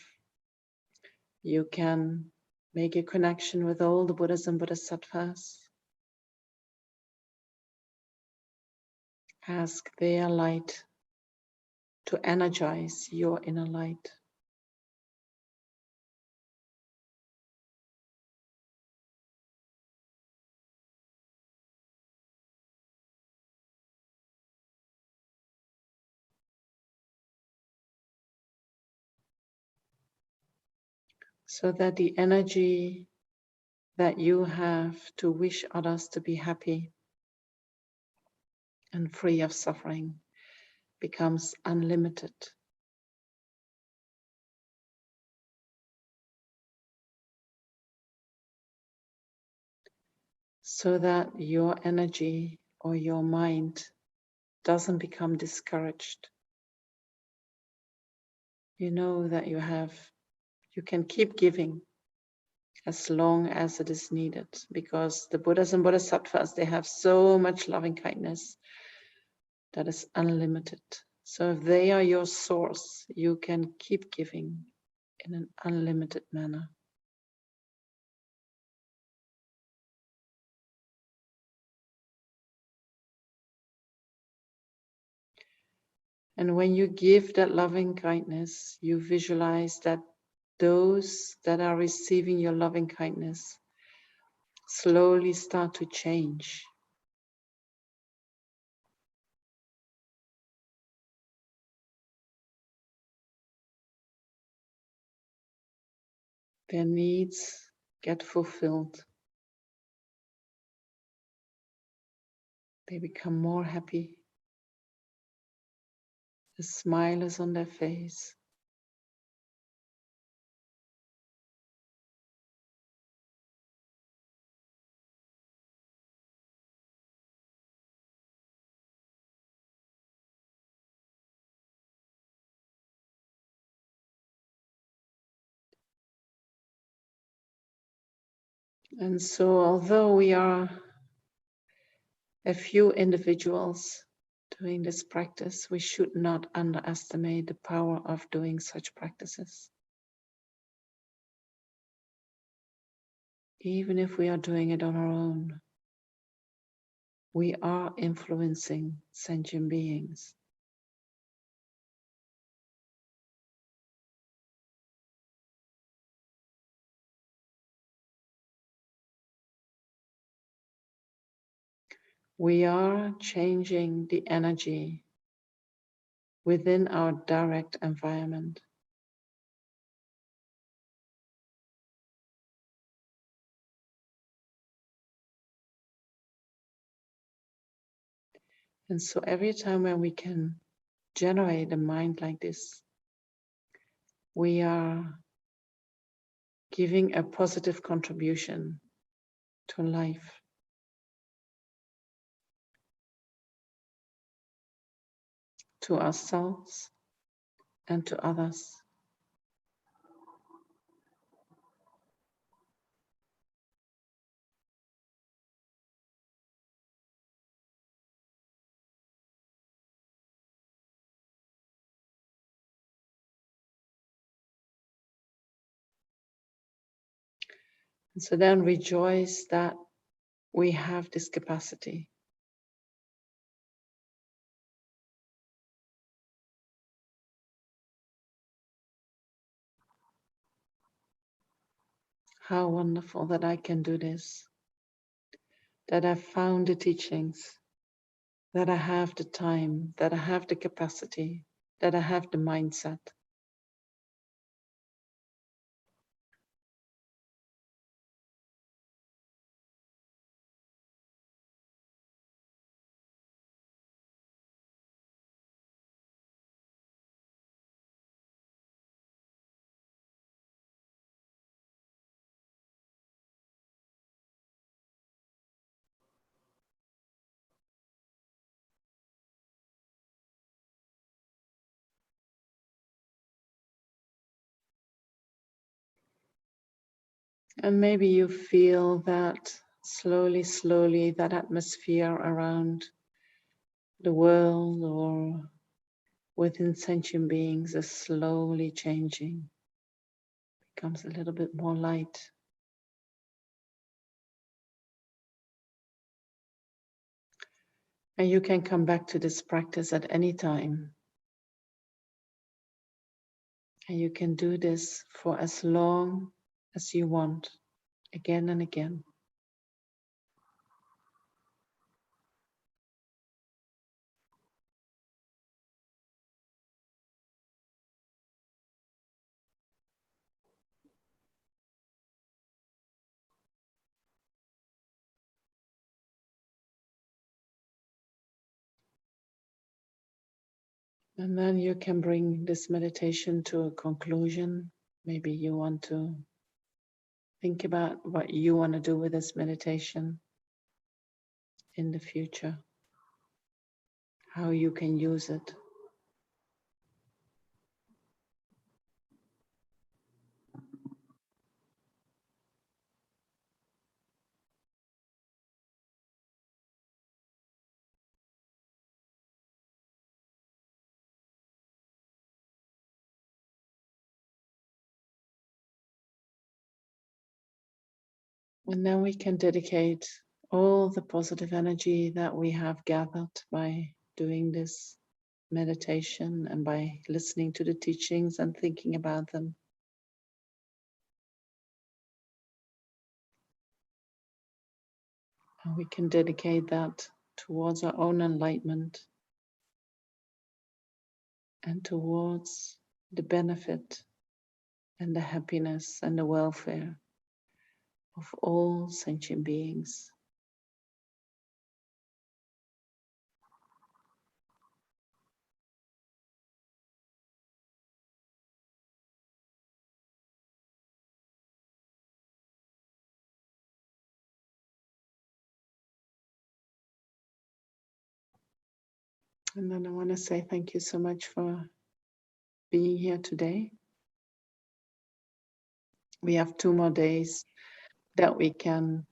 you can make a connection with all the Buddhas and Bodhisattvas. Ask their light to energize your inner light. So that the energy that you have to wish others to be happy and free of suffering becomes unlimited. So that your energy or your mind doesn't become discouraged. You know that you can keep giving as long as it is needed, because the Buddhas and Bodhisattvas, they have so much loving kindness that is unlimited. So if they are your source, you can keep giving in an unlimited manner. And when you give that loving kindness, you visualize that those that are receiving your loving kindness slowly start to change. Their needs get fulfilled. They become more happy. The smile is on their face. And so, although we are a few individuals doing this practice, we should not underestimate the power of doing such practices. Even if we are doing it on our own, we are influencing sentient beings. We are changing the energy within our direct environment. And so every time when we can generate a mind like this, we are giving a positive contribution to life. To ourselves and to others. And so then rejoice that we have this capacity. How wonderful that I can do this, that I found the teachings, that I have the time, that I have the capacity, that I have the mindset. And maybe you feel that slowly, slowly, that atmosphere around the world or within sentient beings is slowly changing, becomes a little bit more light. And you can come back to this practice at any time. And you can do this for as long as you want, again and again. And then you can bring this meditation to a conclusion. Maybe you want to think about what you want to do with this meditation in the future, how you can use it. And then we can dedicate all the positive energy that we have gathered by doing this meditation and by listening to the teachings and thinking about them. And we can dedicate that towards our own enlightenment and towards the benefit and the happiness and the welfare of all sentient beings. And then I want to say thank you so much for being here today. We have 2 more days that we can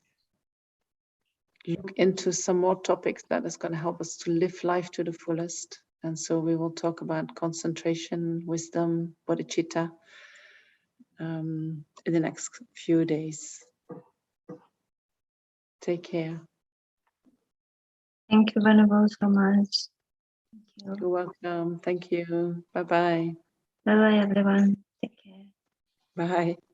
look into some more topics that is going to help us to live life to the fullest. And so we will talk about concentration, wisdom, bodhicitta in the next few days. Take care. Thank you, Venerable, so much. Thank you. You're welcome. Thank you. Bye-bye. Bye bye, everyone. Take care. Bye.